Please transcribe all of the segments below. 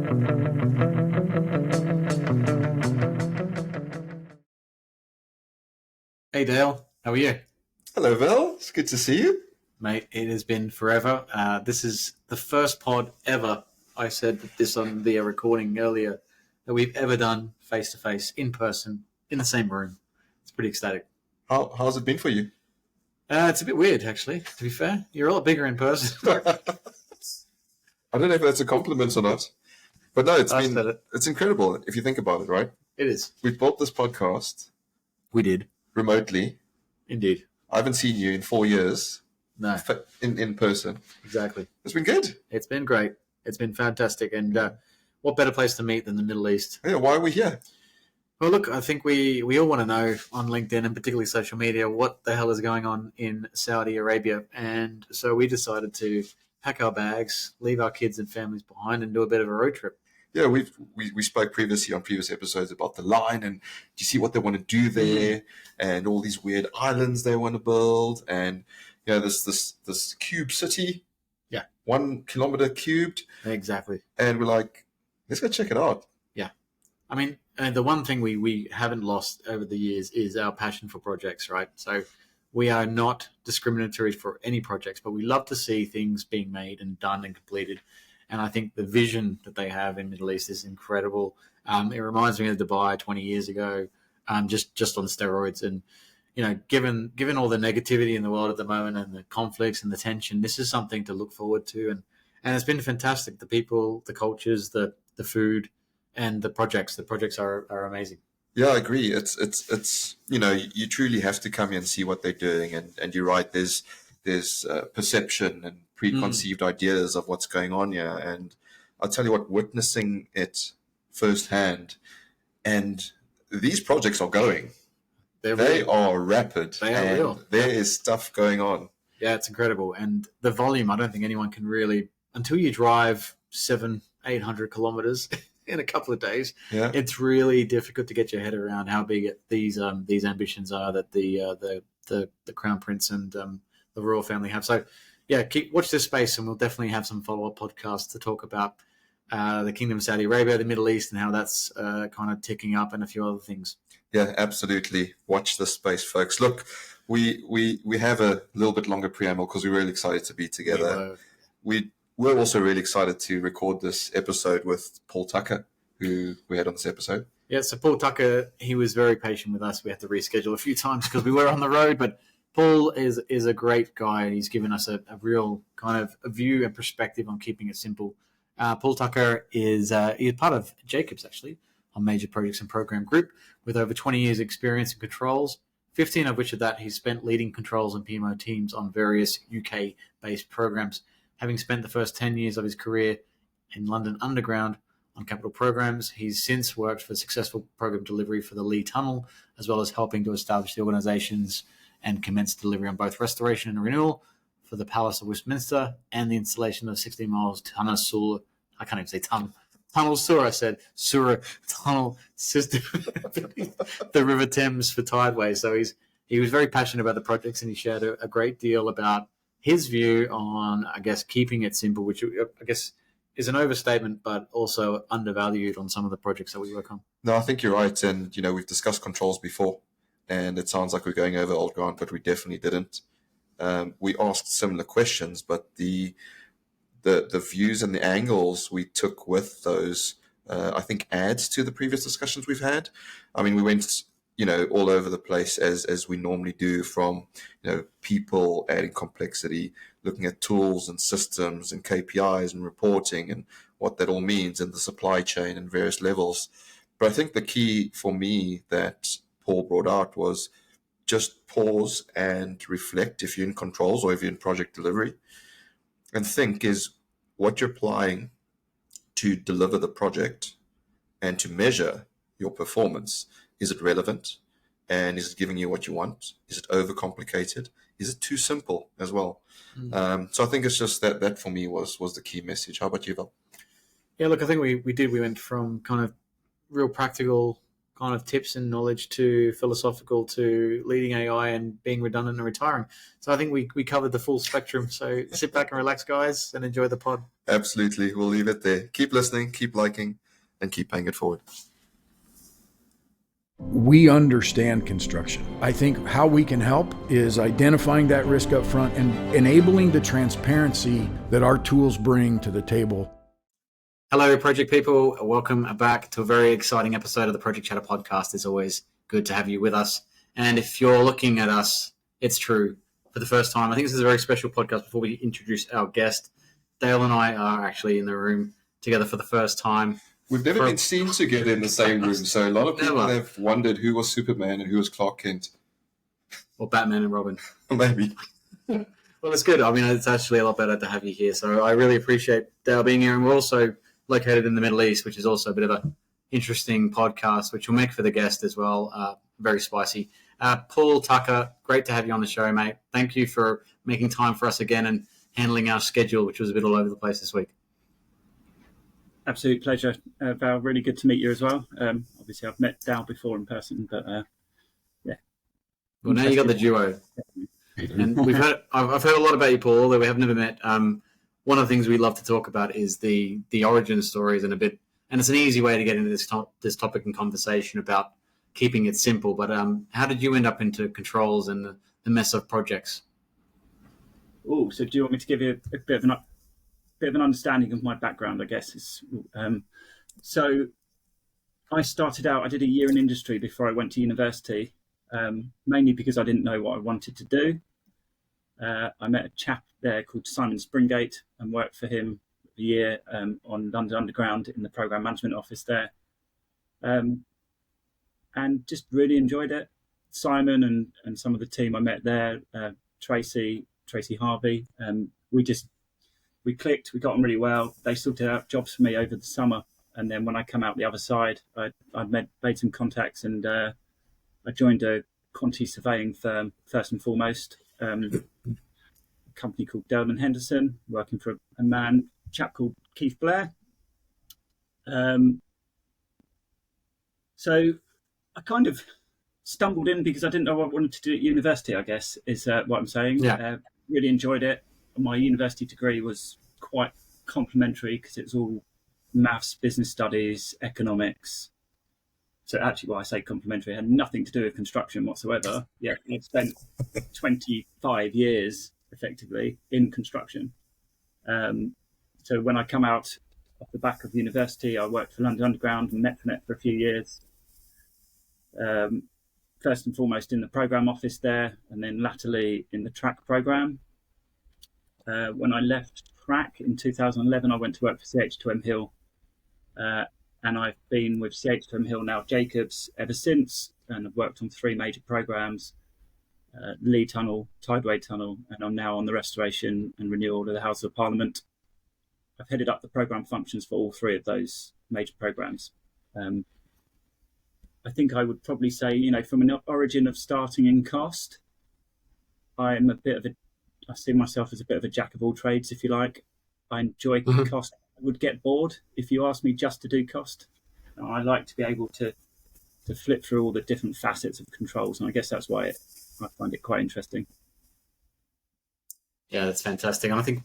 Hey Dale, how are you? Hello, Val. It's good to see you. Mate, it has been forever. This is the first pod ever, I said this on the recording earlier, that we've ever done face-to-face, in person, in the same room. It's pretty ecstatic. How's it been for you? It's a bit weird, actually, to be fair. You're a lot bigger in person. I don't know if that's a compliment or not, but no, it's incredible if you think about it, right? It is. We built this podcast We did. remotely. Indeed. I haven't seen you in 4 years No, in person. exactly. It's been good. It's been great. It's been fantastic. And what better place to meet than the Middle East? Yeah, why are we here? Well, look, I think we all want to know on LinkedIn and particularly social media what the hell is going on in Saudi Arabia. And so we decided to pack our bags, leave our kids and families behind and do a bit of a road trip. Yeah, we spoke previously on previous episodes about the line, and you see what they want to do there, and all these weird islands they want to build, and this cube city, 1 kilometer cubed, Exactly. and we're like, let's go check it out. Yeah. I mean, the one thing we haven't lost over the years is our passion for projects, right? So we are not discriminatory for any projects, but we love to see things being made and done and completed. And I think the vision that they have in Middle East is incredible. It reminds me of Dubai 20 years ago, just on steroids. And, you know, given all the negativity in the world at the moment and the conflicts and the tension, this is something to look forward to. And it's been fantastic. The people, the cultures, the food, and the projects. The projects are amazing. Yeah, I agree. It's you truly have to come here and see what they're doing, and you're right. There's perception and preconceived ideas of what's going on here, and I'll tell you what, witnessing it firsthand, and these projects are going. They are rapid. They are real. There is stuff going on. Yeah, it's incredible, and the volume. I don't think anyone can really, until you drive 700-800 kilometers in a couple of days. Yeah, it's really difficult to get your head around how big these ambitions are that the Crown Prince and the royal family have. So, yeah, watch this space, and we'll definitely have some follow-up podcasts to talk about the Kingdom of Saudi Arabia, the Middle East, and how that's kind of ticking up, and a few other things. Yeah, absolutely. Watch this space, folks. Look, we have a little bit longer preamble because we're really excited to be together. We're also really excited to record this episode with Paul Tucker, who we had on this episode. Yeah, so Paul Tucker, he was very patient with us. We had to reschedule a few times because we were on the road, but Paul is a great guy, and he's given us a real kind of a view and perspective on keeping it simple. Paul Tucker is part of Jacobs, actually, on Major Projects and Program Group, with over 20 years' experience in controls, 15 of which of that he's spent leading controls and PMO teams on various UK-based programs, having spent the first 10 years of his career in London Underground on capital programs. He's since worked for successful program delivery for the Lee Tunnel, as well as helping to establish the organisations and commence delivery on both restoration and renewal for the Palace of Westminster and the installation of 16 miles tunnel Sur. I can't even say tunnel Sur. I said Sur tunnel system, the River Thames for Tideway. So he was very passionate about the projects, and he shared a great deal about his view on, I guess, keeping it simple, which I guess is an overstatement, but also undervalued on some of the projects that we work on. No, I think you're right. And, we've discussed controls before, and it sounds like we're going over old ground, but we definitely didn't. We asked similar questions, but the views and the angles we took with those, I think, adds to the previous discussions we've had. I mean, we went all over the place as we normally do, from, people adding complexity, looking at tools and systems and KPIs and reporting and what that all means in the supply chain and various levels. But I think the key for me that Paul brought out was just pause and reflect if you're in controls or if you're in project delivery, and think, is what you're applying to deliver the project and to measure your performance, is it relevant? And is it giving you what you want? Is it overcomplicated? Is it too simple as well? So I think it's just that for me was the key message. How about you, Val? Yeah, look, I think we went from kind of real practical kind of tips and knowledge to philosophical to leading AI and being redundant and retiring. So I think we covered the full spectrum. So sit back and relax, guys, and enjoy the pod. Absolutely. We'll leave it there. Keep listening, keep liking, and keep paying it forward. We understand construction. I think how we can help is identifying that risk up front and enabling the transparency that our tools bring to the table. Hello, project people. Welcome back to a very exciting episode of the Project Chatter podcast. It's always good to have you with us. And if you're looking at us, it's true. For the first time, I think this is a very special podcast. Before we introduce our guest, Dale and I are actually in the room together for the first time. We've never been seen together in the same room, so a lot of people have wondered who was Superman and who was Clark Kent. Or Batman and Robin. Maybe. Well, it's good. I mean, it's actually a lot better to have you here. So I really appreciate Dale being here. And we're also located in the Middle East, which is also a bit of an interesting podcast, which will make for the guest as well. Very spicy. Paul Tucker, great to have you on the show, mate. Thank you for making time for us again and handling our schedule, which was a bit all over the place this week. Absolute pleasure, Val. Really good to meet you as well. Obviously, I've met Dal before in person, but yeah. Well, now you got the duo, and I've heard a lot about you, Paul, although we have never met. One of the things we love to talk about is the origin stories and it's an easy way to get into this topic and conversation about keeping it simple. But how did you end up into controls and the mess of projects? Oh, so do you want me to give you a bit of an understanding of my background, I guess. So I started out, I did a year in industry before I went to university, mainly because I didn't know what I wanted to do. I met a chap there called Simon Springate and worked for him a year on London Underground in the program management office there. And just really enjoyed it. Simon and some of the team I met there, Tracy Harvey, we clicked, we got on really well. They sorted out jobs for me over the summer. And then when I come out the other side, I made some contacts and I joined a quantity surveying firm, first and foremost, a company called Delman Henderson, working for a chap called Keith Blair. So I kind of stumbled in because I didn't know what I wanted to do at university, I guess, is what I'm saying. Yeah. Really enjoyed it. My university degree was quite complementary because it's all maths, business studies, economics. So actually, why I say complementary, it had nothing to do with construction whatsoever. Yeah, I'd spent 25 years effectively in construction. So when I come out off the back of university, I worked for London Underground and Metfinet for a few years. First and foremost in the program office there, and then latterly in the track program. When I left track in 2011, I went to work for CH2M Hill, and I've been with CH2M Hill now Jacobs ever since, and I've worked on 3 major programs, Lee Tunnel, Tideway Tunnel, and I'm now on the restoration and renewal of the House of Parliament. I've headed up the program functions for all 3 of those major programs. I think I would probably say, from an origin of starting in cost, I see myself as a bit of a jack of all trades, if you like. I enjoy cost. I would get bored if you asked me just to do cost. I like to be able to flip through all the different facets of controls, and I guess that's why I find it quite interesting. Yeah, that's fantastic. And I think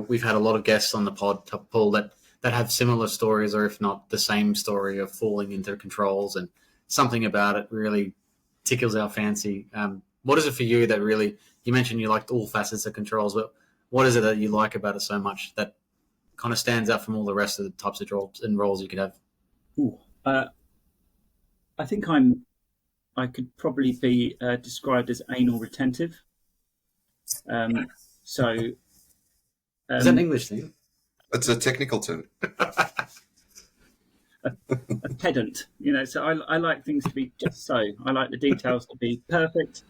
we've had a lot of guests on the pod, Paul, that have similar stories, or if not the same story of falling into controls, and something about it really tickles our fancy. What is it for you that really? You mentioned you liked all facets of controls, but what is it that you like about it so much that kind of stands out from all the rest of the types of jobs and roles you could have? I think I could probably be described as anal retentive. Is that an English thing? It's a technical term. a pedant, so I like things to be just so. I like the details to be perfect.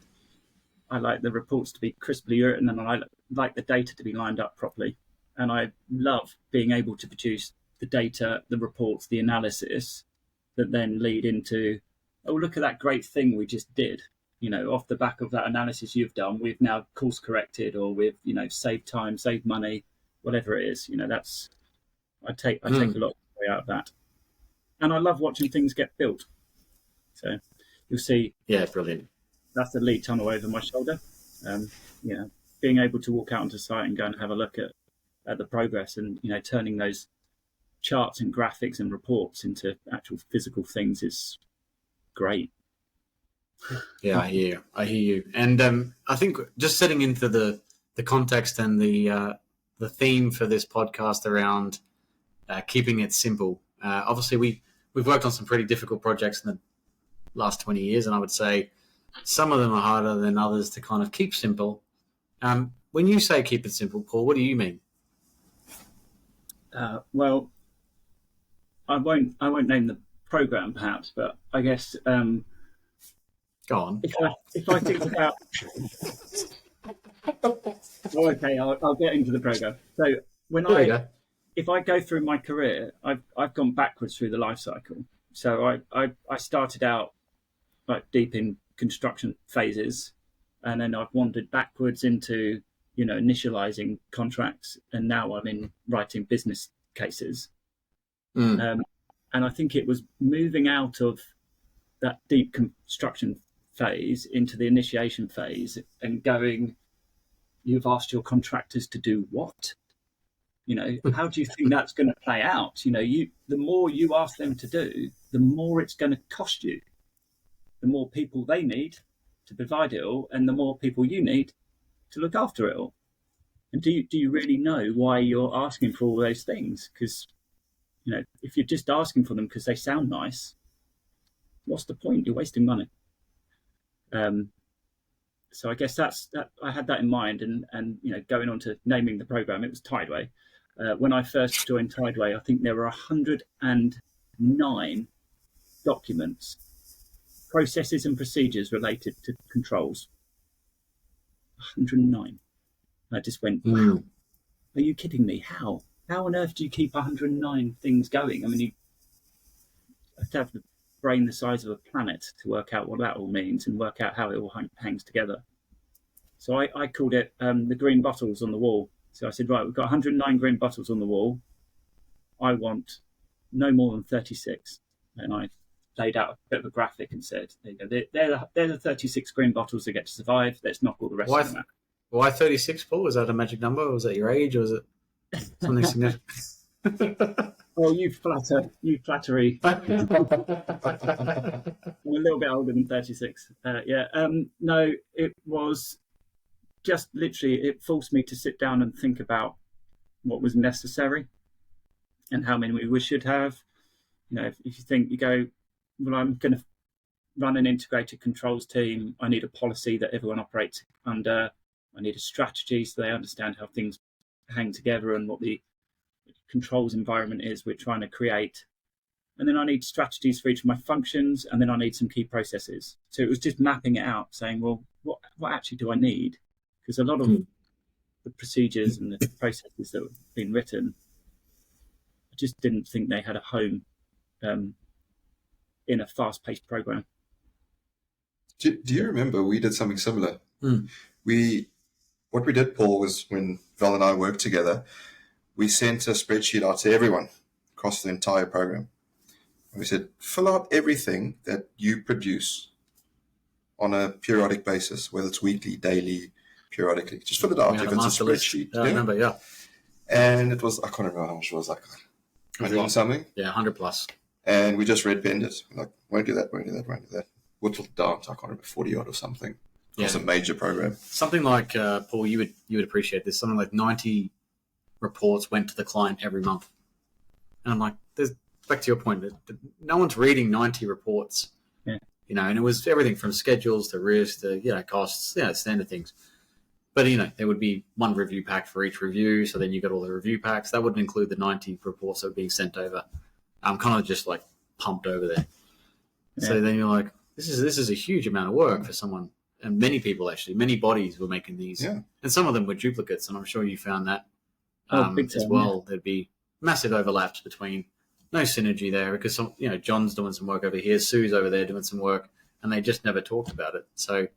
I like the reports to be crisply written, and I like the data to be lined up properly. And I love being able to produce the data, the reports, the analysis that then lead into, oh, look at that great thing we just did. Off the back of that analysis you've done, we've now course corrected, or we've, saved time, saved money, whatever it is. That's, I take a lot of joy out of that. And I love watching things get built. So you'll see. Yeah, brilliant. That's the lead tunnel over my shoulder. Being able to walk out onto site and go and have a look at the progress, and turning those charts and graphics and reports into actual physical things is great. Yeah, I hear you. And I think just setting into the context and the theme for this podcast around keeping it simple. Obviously, we've worked on some pretty difficult projects in the last 20 years, and I would say some of them are harder than others to kind of keep simple. When you say keep it simple, Paul, what do you mean? Well, I won't name the program, perhaps, but I guess Go on. if I think about I'll get into the program. So if I go through my career, I've gone backwards through the life cycle. So I started out like deep in construction phases, and then I've wandered backwards into initializing contracts, and now I'm in writing business cases. And I think it was moving out of that deep construction phase into the initiation phase and going, you've asked your contractors to do what? How do you think that's going to play out? The more you ask them to do, the more it's going to cost you. The more people they need to provide it all, and the more people you need to look after it all. And do you really know why you're asking for all those things? Because if you're just asking for them because they sound nice, what's the point? You're wasting money. So I guess that I had that in mind, and going on to naming the program, it was Tideway. When I first joined Tideway, I think there were 109 documents, processes and procedures related to controls. 109. I just went, wow, are you kidding me? How on earth do you keep 109 things going? I mean, you have to have the brain the size of a planet to work out what that all means and work out how it all hangs together. So I called it the green bottles on the wall. So I said, right, we've got 109 green bottles on the wall. I want no more than 36. And I laid out a bit of a graphic and said, there you go, they're the 36 green bottles that get to survive. Let's knock all the rest of them out. Why 36, Paul? Was that a magic number? Was that your age? Or was it something significant? Oh, you flattery. I'm a little bit older than 36. No, it was just literally, it forced me to sit down and think about what was necessary and how many we should have. If you think, you go, well, I'm going to run an integrated controls team. I need a policy that everyone operates under. I need a strategy so they understand how things hang together and what the controls environment is we're trying to create. And then I need strategies for each of my functions, and then I need some key processes. So it was just mapping it out, saying, well, what actually do I need? Because a lot of the procedures and the processes that have been written, I just didn't think they had a home in a fast-paced program. Do you remember we did something similar? What we did, Paul, was when Val and I worked together, we sent a spreadsheet out to everyone across the entire program. And we said, fill out everything that you produce on a periodic basis, whether it's weekly, daily, periodically. Just fill it out if it's a spreadsheet. I remember, yeah. And it was, I can't remember how much it was, like 100 something. Yeah, 100 plus. And we just red penned it. Like, won't do that. Whittled it down to, I can't remember, 40 odd or something. It was a major program. Something like, Paul, you would appreciate this, something like 90 reports went to the client every month. And I'm like, back to your point, no one's reading 90 reports. Yeah. And it was everything from schedules to risk to, costs, standard things. But, there would be one review pack for each review. So then you got all the review packs. That wouldn't include the 90 reports that were being sent over. I'm kind of just like pumped over there. Yeah. So then you're like, this is a huge amount of work for someone. And many people, actually, many bodies were making these. Yeah. And some of them were duplicates. And I'm sure you found that as well. Yeah. There'd be massive overlaps between no synergy there because John's doing some work over here, Sue's over there doing some work, and they just never talked about it. So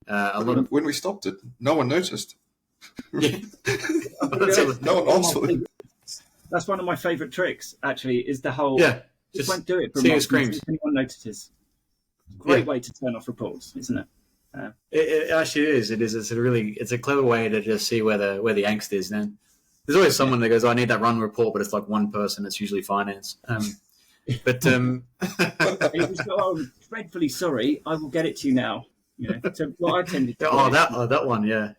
when we stopped it, no one noticed. Yeah. No one asked for it. That's one of my favourite tricks, actually, is the whole just won't do it for see a who screams. if anyone notices. Great way to turn off reports, isn't it? It actually is. It is. It's a clever way to just see where the angst is. Then there's always someone that goes, "I need that run report," but it's like one person. It's usually finance. But And you just go, "Oh, I'm dreadfully sorry. I will get it to you now." So what I tended to do, that one, yeah.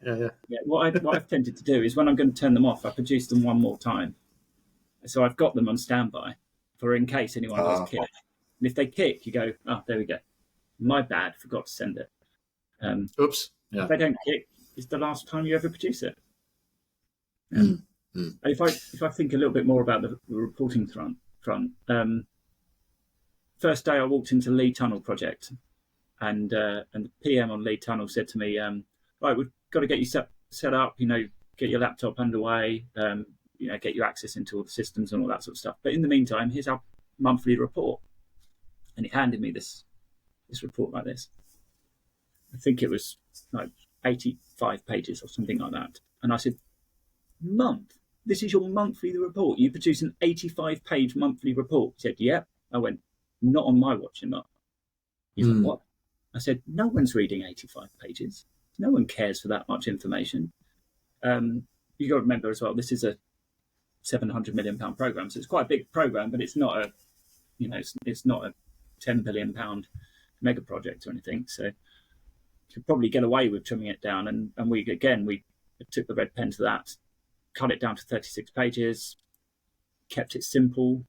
what I've tended to do is when I'm going to turn them off, I produce them one more time. So I've got them on standby for in case anyone does kick. And if they kick, you go, "Oh, there we go. My bad. Forgot to send it." Oops. Yeah. If they don't kick, it's the last time you ever produce it. And if I think a little bit more about the reporting front, first day I walked into Lee Tunnel project, and the PM on Lee Tunnel said to me, "Right, we've got to get you set up. Get your laptop underway. Get you access into all the systems and all that sort of stuff. But in the meantime, here's our monthly report." And he handed me this report like this. I think it was like 85 pages or something like that. And I said, this is your monthly report. You produce an 85-page monthly report. He said, "Yep." I went, "Not on my watching mark." He's like, "What?" I said, "No one's reading 85 pages. No one cares for that much information." You got to remember as well, this is a £700 million program. So it's quite a big program, but it's not it's not a £10 billion mega project or anything. So could probably get away with trimming it down, and we took the red pen to that, cut it down to 36 pages, kept it simple,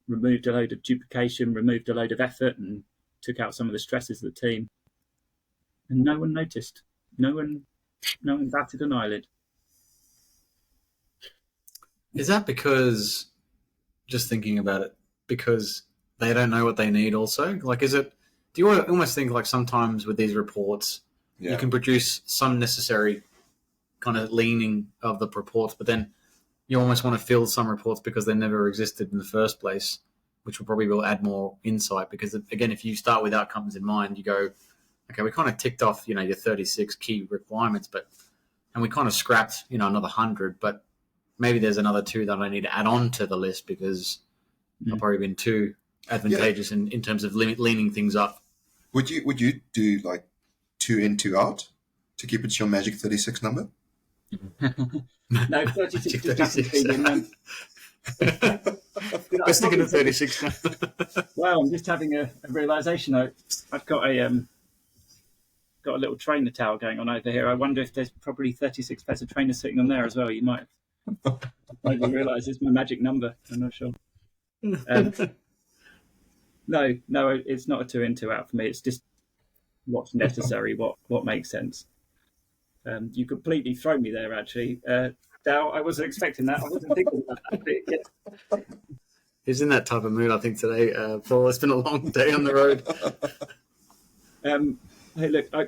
removed a load of duplication, removed a load of effort, and took out some of the stresses of the team. And no one noticed. No one batted an eyelid. Is that because, just thinking about it, because they don't know what they need also? Like, do you almost think like sometimes with these reports, you can produce some necessary kind of leaning of the reports, but then you almost want to fill some reports because they never existed in the first place, which will add more insight. Because again, if you start with outcomes in mind, you go, okay, we kind of ticked off, your 36 key requirements, and we kind of scrapped, another 100, but maybe there's another 2 that I need to add on to the list because I've probably been too advantageous in terms of leaning things up. Would you do like 2 in, 2 out to keep it to your magic 36 number? No, 36 just happens to be Let's stick it at 36 now. Well, I'm just having a realisation. I've got a little trainer tower going on over here. I wonder if there's probably 36 pairs of trainers sitting on there as well. You might realise it's my magic number. I'm not sure. No, it's not a 2 in, 2 out for me. It's just what's necessary, what makes sense. You completely throw me there, actually. Dal, I wasn't expecting that. I wasn't thinking about that. He's in that type of mood, I think, today, Paul. It's been a long day on the road. Hey, look, I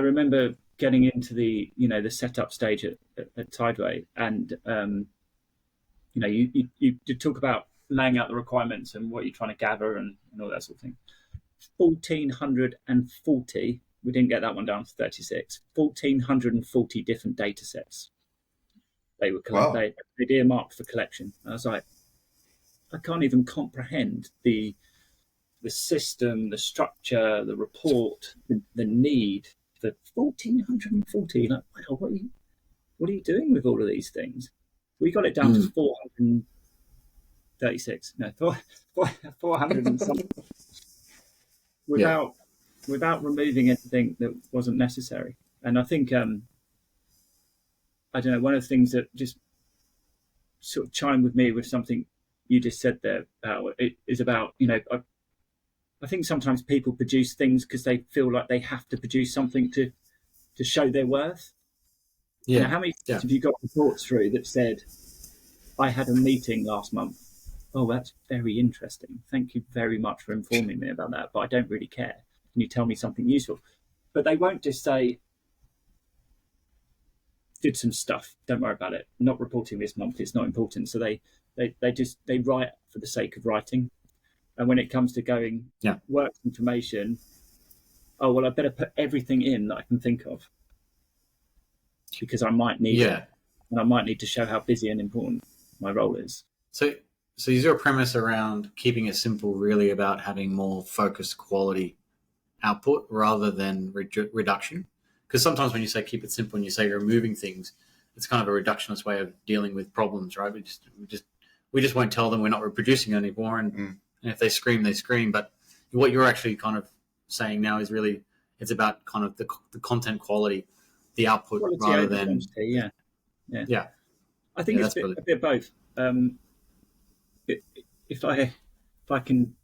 remember getting into the setup stage at Tideway, and you talk about laying out the requirements and what you're trying to gather and all that sort of thing. 1,440. We didn't get that one down to 36. 1,440 different data sets. They'd earmarked for collection. I was like, I can't even comprehend the system, the structure, the report, the need for 1,440. Like, wow, what are you doing with all of these things? We got it down to 436. No, 400 and something. Without removing anything that wasn't necessary. And I think, I don't know, one of the things that just sort of chimed with me with something you just said there, it is about, I think sometimes people produce things because they feel like they have to produce something to show their worth. Yeah. How many times have you got reports through that said, "I had a meeting last month"? Oh, that's very interesting. Thank you very much for informing me about that, but I don't really care. Can you tell me something useful? But they won't just say, "Did some stuff, don't worry about it. Not reporting this month, it's not important." So they write for the sake of writing. And when it comes to going work information, oh, well, I better put everything in that I can think of because I might need it. And I might need to show how busy and important my role is. So So is your premise around keeping it simple really about having more focused quality output rather than reduction? Because sometimes when you say keep it simple and you say you're removing things, it's kind of a reductionist way of dealing with problems, right? We just won't tell them we're not reproducing anymore, and if they scream, they scream. But what you're actually kind of saying now is really it's about kind of the content quality, the output, Quality rather over than quantity, yeah. I think Yeah, it's that's a bit of both. If I can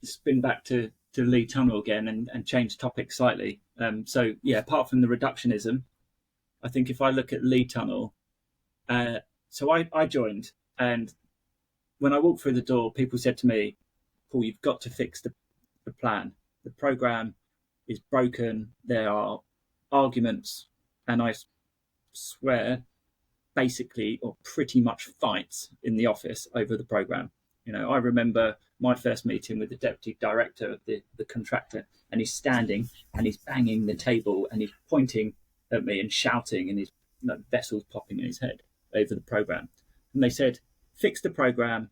spin back to Lee Tunnel again and change topic slightly. So yeah, apart from the reductionism, I think if I look at Lee Tunnel, so I joined, and when I walked through the door, people said to me, "Paul, you've got to fix the plan. The program is broken. There are arguments," and I swear, basically or pretty much fights in the office over the program. I remember my first meeting with the deputy director of the contractor, and he's standing and he's banging the table and he's pointing at me and shouting, and his vessels popping in his head over the program. And they said, "Fix the program.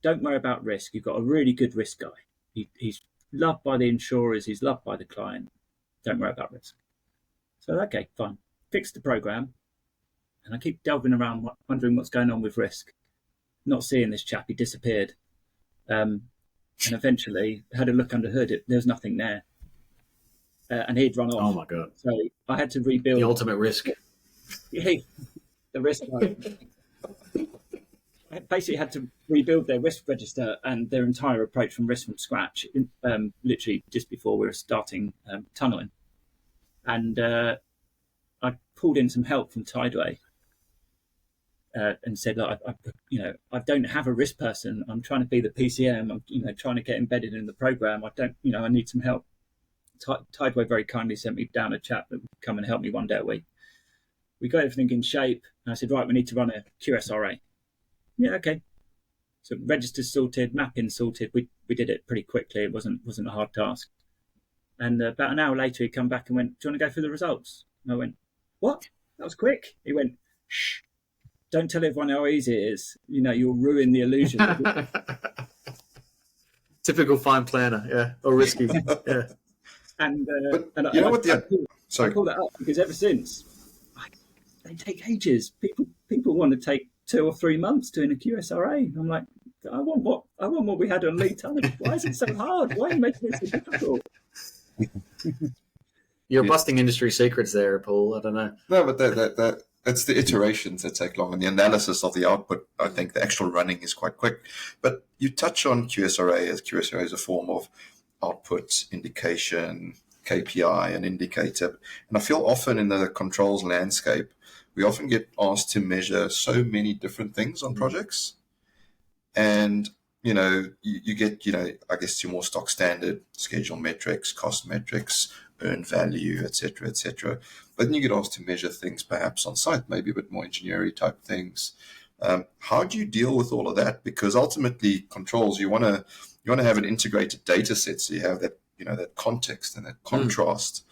Don't worry about risk. You've got a really good risk guy. He's loved by the insurers. He's loved by the client. Don't worry about risk." So, okay, fine. Fix the program. And I keep delving around, wondering what's going on with risk. Not seeing this chap, he disappeared. And eventually had a look under the hood. There was nothing there. And he'd run off. Oh my god! So I had to rebuild. The ultimate risk. The risk. I basically had to rebuild their risk register and their entire approach from risk from scratch, literally just before we were starting tunnelling. And I pulled in some help from Tideway. And said, "Look, I don't have a risk person. I'm trying to be the PCM. I'm, trying to get embedded in the program. I need some help." Tideway very kindly sent me down a chap that would come and help me one day a week. We got everything in shape, and I said, "Right, we need to run a QSRA." Yeah, okay. So registers sorted, mapping sorted. We did it pretty quickly. It wasn't a hard task. And about an hour later, he come back and went, "Do you want to go through the results?" And I went, "What? That was quick." He went, "Shh. Don't tell everyone how easy it is. You'll ruin the illusion." Typical fine planner, yeah, or risky, yeah. And I pull that up because ever since, they take ages. People want to take 2 or 3 months doing a QSRA. I'm like, I want what we had on Lee Tunnel. Why is it so hard? Why are you making it so difficult? You're busting industry secrets there, Paul. I don't know. No, but that it's the iterations that take long, and the analysis of the output. I think the actual running is quite quick. But you touch on QSRA as QSRA is a form of output, indication, KPI, and indicator. And I feel often in the controls landscape, we often get asked to measure so many different things on projects. And, you get, I guess your more stock standard schedule metrics, cost metrics, earned value, et cetera, et cetera. But then you get asked to measure things perhaps on site, maybe a bit more engineering type things. How do you deal with all of that? Because ultimately, controls, you want to have an integrated data set, so you have that that context and that contrast.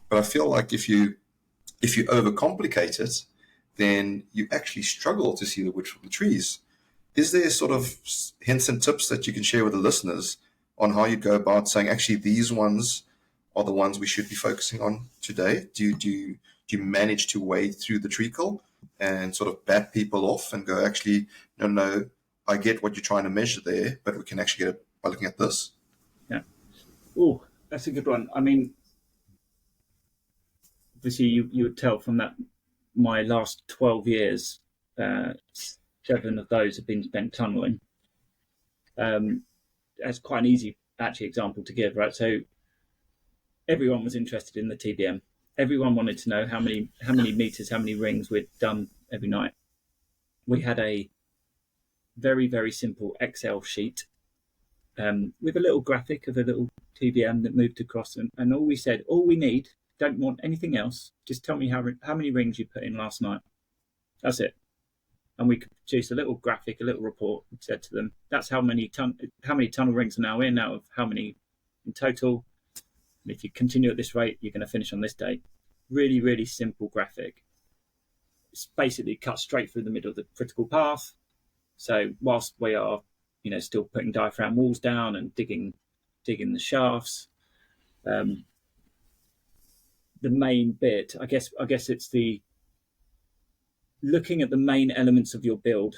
But I feel like if you overcomplicate it, then you actually struggle to see the wood from the trees. Is there sort of hints and tips that you can share with the listeners on how you go about saying, actually, these ones are the ones we should be focusing on today? Do you manage to wade through the treacle and sort of bat people off and go, actually, no, I get what you're trying to measure there, but we can actually get it by looking at this? Yeah. Oh, that's a good one. I mean, obviously, you would tell from that my last 12 years, 7 of those have been spent tunneling. That's quite an easy, actually, example to give, right? So everyone was interested in the TBM. Everyone wanted to know how many meters, how many rings we'd done every night. We had a very, very simple Excel sheet with a little graphic of a little TBM that moved across, and all we said, all we need, don't want anything else, just tell me how many rings you put in last night. That's it. And we could produce a little graphic, a little report, and said to them, that's how many tunnel rings are now in, out of how many in total. And if you continue at this rate, you're going to finish on this date. Really, really simple graphic. It's basically cut straight through the middle of the critical path. So whilst we are still putting diaphragm walls down and digging the shafts. The main bit, I guess it's the looking at the main elements of your build,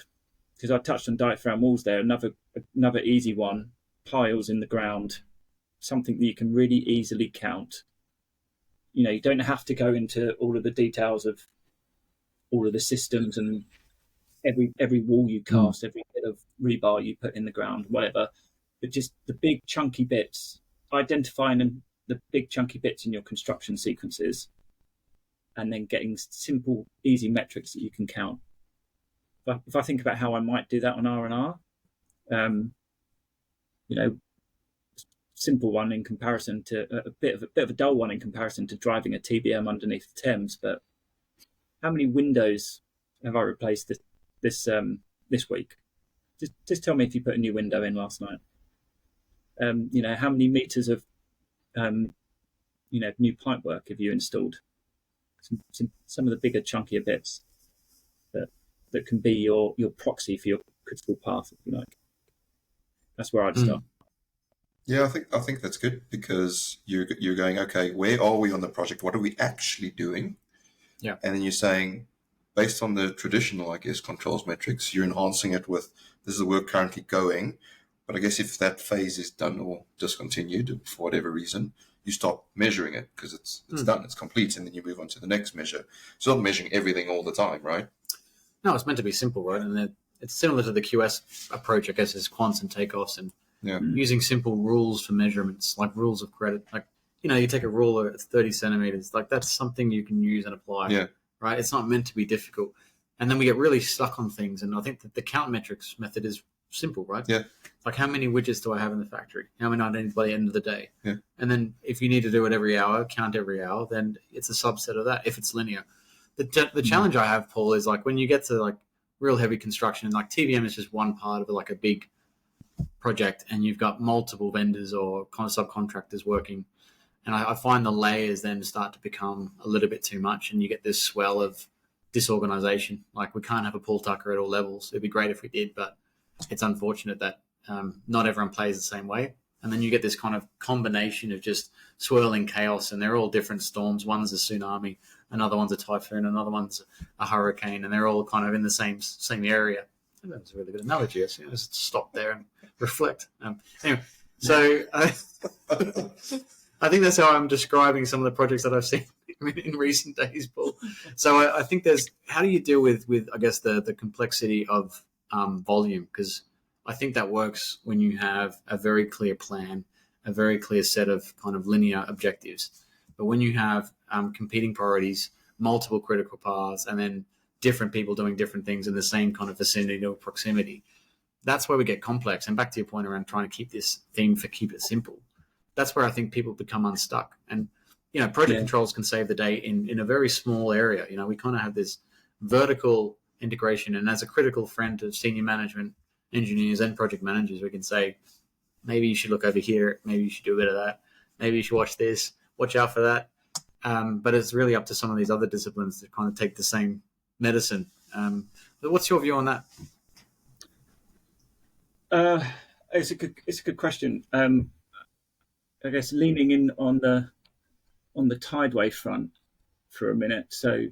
because I touched on diaphragm walls there. Another easy one, piles in the ground, something that you can really easily count. You don't have to go into all of the details of all of the systems and every wall you cast, every bit of rebar you put in the ground, whatever. But just the big chunky bits, identifying the big chunky bits in your construction sequences, and then getting simple, easy metrics that you can count. But if I think about how I might do that on R&R, simple one in comparison to a bit of a dull one in comparison to driving a TBM underneath the Thames. But how many windows have I replaced this week? Just tell me if you put a new window in last night. How many meters of new pipe work have you installed? Some of the bigger, chunkier bits that can be your proxy for your critical path, if you like. That's where I'd start. Yeah, I think that's good, because you're going, okay, where are we on the project? What are we actually doing? Yeah. And then you're saying, based on the traditional, I guess, controls metrics, you're enhancing it with, this is the work currently going. But I guess if that phase is done or discontinued for whatever reason, you stop measuring it because it's done, it's complete, and then you move on to the next measure. So not measuring everything all the time, right? No, it's meant to be simple, right? And it's similar to the QS approach, I guess, is quants and takeoffs and using simple rules for measurements, like rules of credit. Like, you take a ruler, it's 30 centimeters. Like, that's something you can use and apply, right? It's not meant to be difficult. And then we get really stuck on things. And I think that the count metrics method is simple, right? Yeah. Like, how many widgets do I have in the factory? How many I need by the end of the day? Yeah. And then if you need to do it every hour, count every hour, then it's a subset of that if it's linear. The challenge I have, Paul, is like when you get to like real heavy construction, like TVM is just one part of like a big project, and you've got multiple vendors or kind of subcontractors working. And I find the layers then start to become a little bit too much, and you get this swell of disorganization. Like, we can't have a Paul Tucker at all levels. It'd be great if we did, but it's unfortunate that not everyone plays the same way. And then you get this kind of combination of just swirling chaos, and they're all different storms. One's a tsunami, another one's a typhoon, another one's a hurricane, and they're all kind of in the same area. That was a really good analogy. Just stop there and reflect. Anyway, so I think that's how I'm describing some of the projects that I've seen in recent days, Paul. So I think how do you deal with I guess the complexity of volume? Because I think that works when you have a very clear plan, a very clear set of kind of linear objectives. But when you have competing priorities, multiple critical paths, and then different people doing different things in the same kind of vicinity or proximity, that's where we get complex. And back to your point around trying to keep this theme for keep it simple, that's where I think people become unstuck. And, project controls can save the day in a very small area. We kind of have this vertical integration. And as a critical friend to senior management, engineers and project managers, we can say, maybe you should look over here. Maybe you should do a bit of that. Maybe you should watch this, watch out for that. But it's really up to some of these other disciplines to kind of take the same medicine. But what's your view on that? It's a good question. I guess leaning in on the Tideway front for a minute. So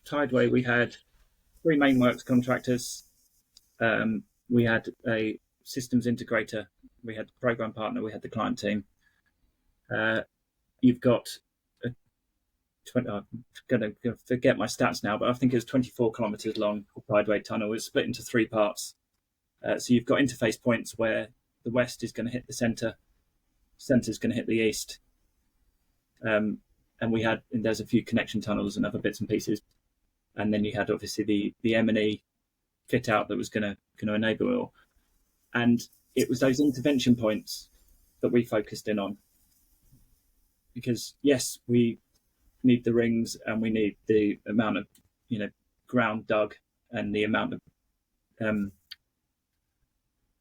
Tideway, we had 3 main works contractors. We had a systems integrator, we had the program partner, we had the client team. You've got I'm going to forget my stats now, but I think it was 24 kilometers long. Tideway tunnel is split into 3 parts. So you've got interface points where the west is going to hit the center is going to hit the east. And there's a few connection tunnels and other bits and pieces. And then you had obviously the M&E fit out that was going to enable it all. And it was those intervention points that we focused in on. Because yes, we need the rings and we need the amount of, ground dug and the amount of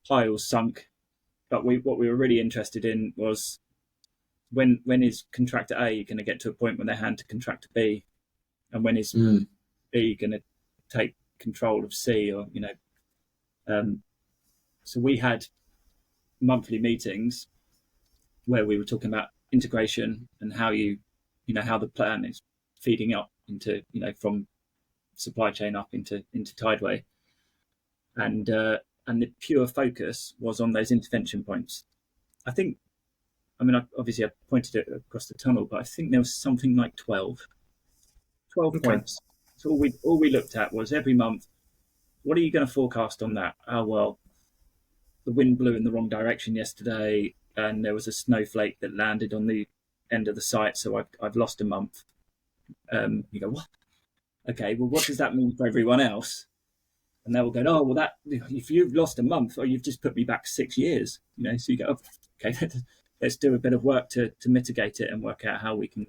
piles sunk. But what we were really interested in was when is contractor A going to get to a point when they hand to contractor B, and when is B going to take control of C, or So we had monthly meetings where we were talking about integration and how how the plan is feeding up into, from supply chain up into Tideway. And the pure focus was on those intervention points. I obviously I pointed it across the tunnel, but I think there was something like 12 Okay. points. So all we looked at was every month, what are you going to forecast on that? Oh, well, the wind blew in the wrong direction yesterday, and there was a snowflake that landed on the end of the site, so I've lost a month. You go, what? Okay, well, what does that mean for everyone else? And they will go, oh, well, that if you've lost a month, or you've just put me back 6 years, So you go, oh, okay, let's do a bit of work to mitigate it and work out how we can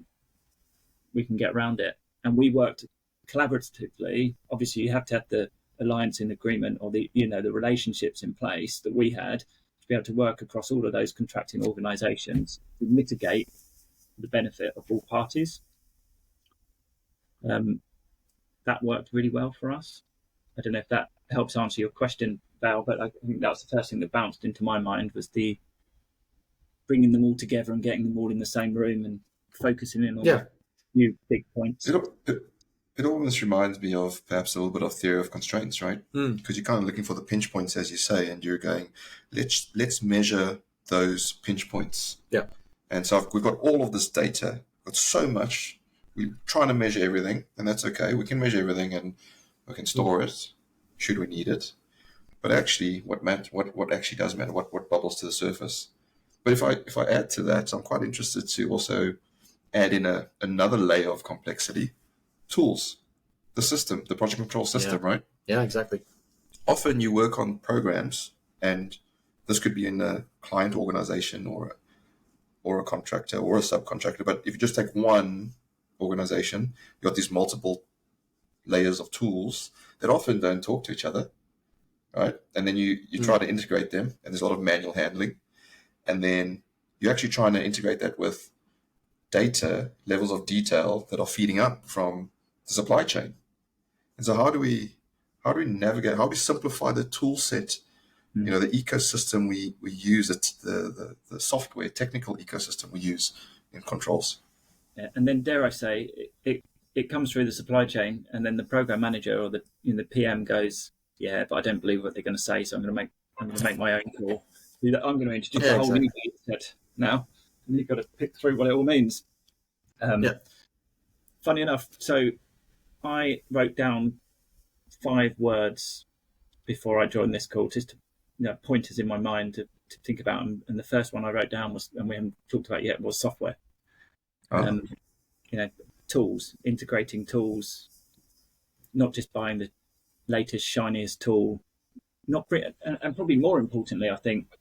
get around it. And we worked collaboratively. Obviously, you have to have the alliance in agreement, or the the relationships in place that we had to be able to work across all of those contracting organisations to mitigate the benefit of all parties. That worked really well for us. I don't know if that helps answer your question, Val, but I think that was the first thing that bounced into my mind, was the bringing them all together and getting them all in the same room and focusing in on a few big points. It almost reminds me of perhaps a little bit of theory of constraints, right? Mm. Because you're kind of looking for the pinch points, as you say, and you're going, let's measure those pinch points. Yeah. And so we've got all of this data, got so much. We're trying to measure everything, and that's okay. We can measure everything, and we can store it should we need it. But actually, what actually does matter, what bubbles to the surface. But if I add to that, I'm quite interested to also add in another layer of complexity. Tools, the system, the project control system, right? Yeah, exactly. Often you work on programs, and this could be in a client organization or a contractor or a subcontractor. But if you just take one organization, you've got these multiple layers of tools that often don't talk to each other, right? And then you try to integrate them, and there's a lot of manual handling. And then you're actually trying to integrate that with data, levels of detail that are feeding up from the supply chain. And so how do we navigate, how do we simplify the tool set, the ecosystem we use, the software, technical ecosystem we use in controls. Yeah, and then dare I say, it comes through the supply chain, and then the program manager or the PM goes, yeah, but I don't believe what they're going to say, so I'm going to make my own call. I'm going to introduce a whole new data set now, and you've got to pick through what it all means. Funny enough, so I wrote down 5 words before I joined this call, just to pointers in my mind to think about, and the first one I wrote down was, and we haven't talked about yet, was software. Tools, integrating tools, not just buying the latest shiniest tool, and probably more importantly, I think,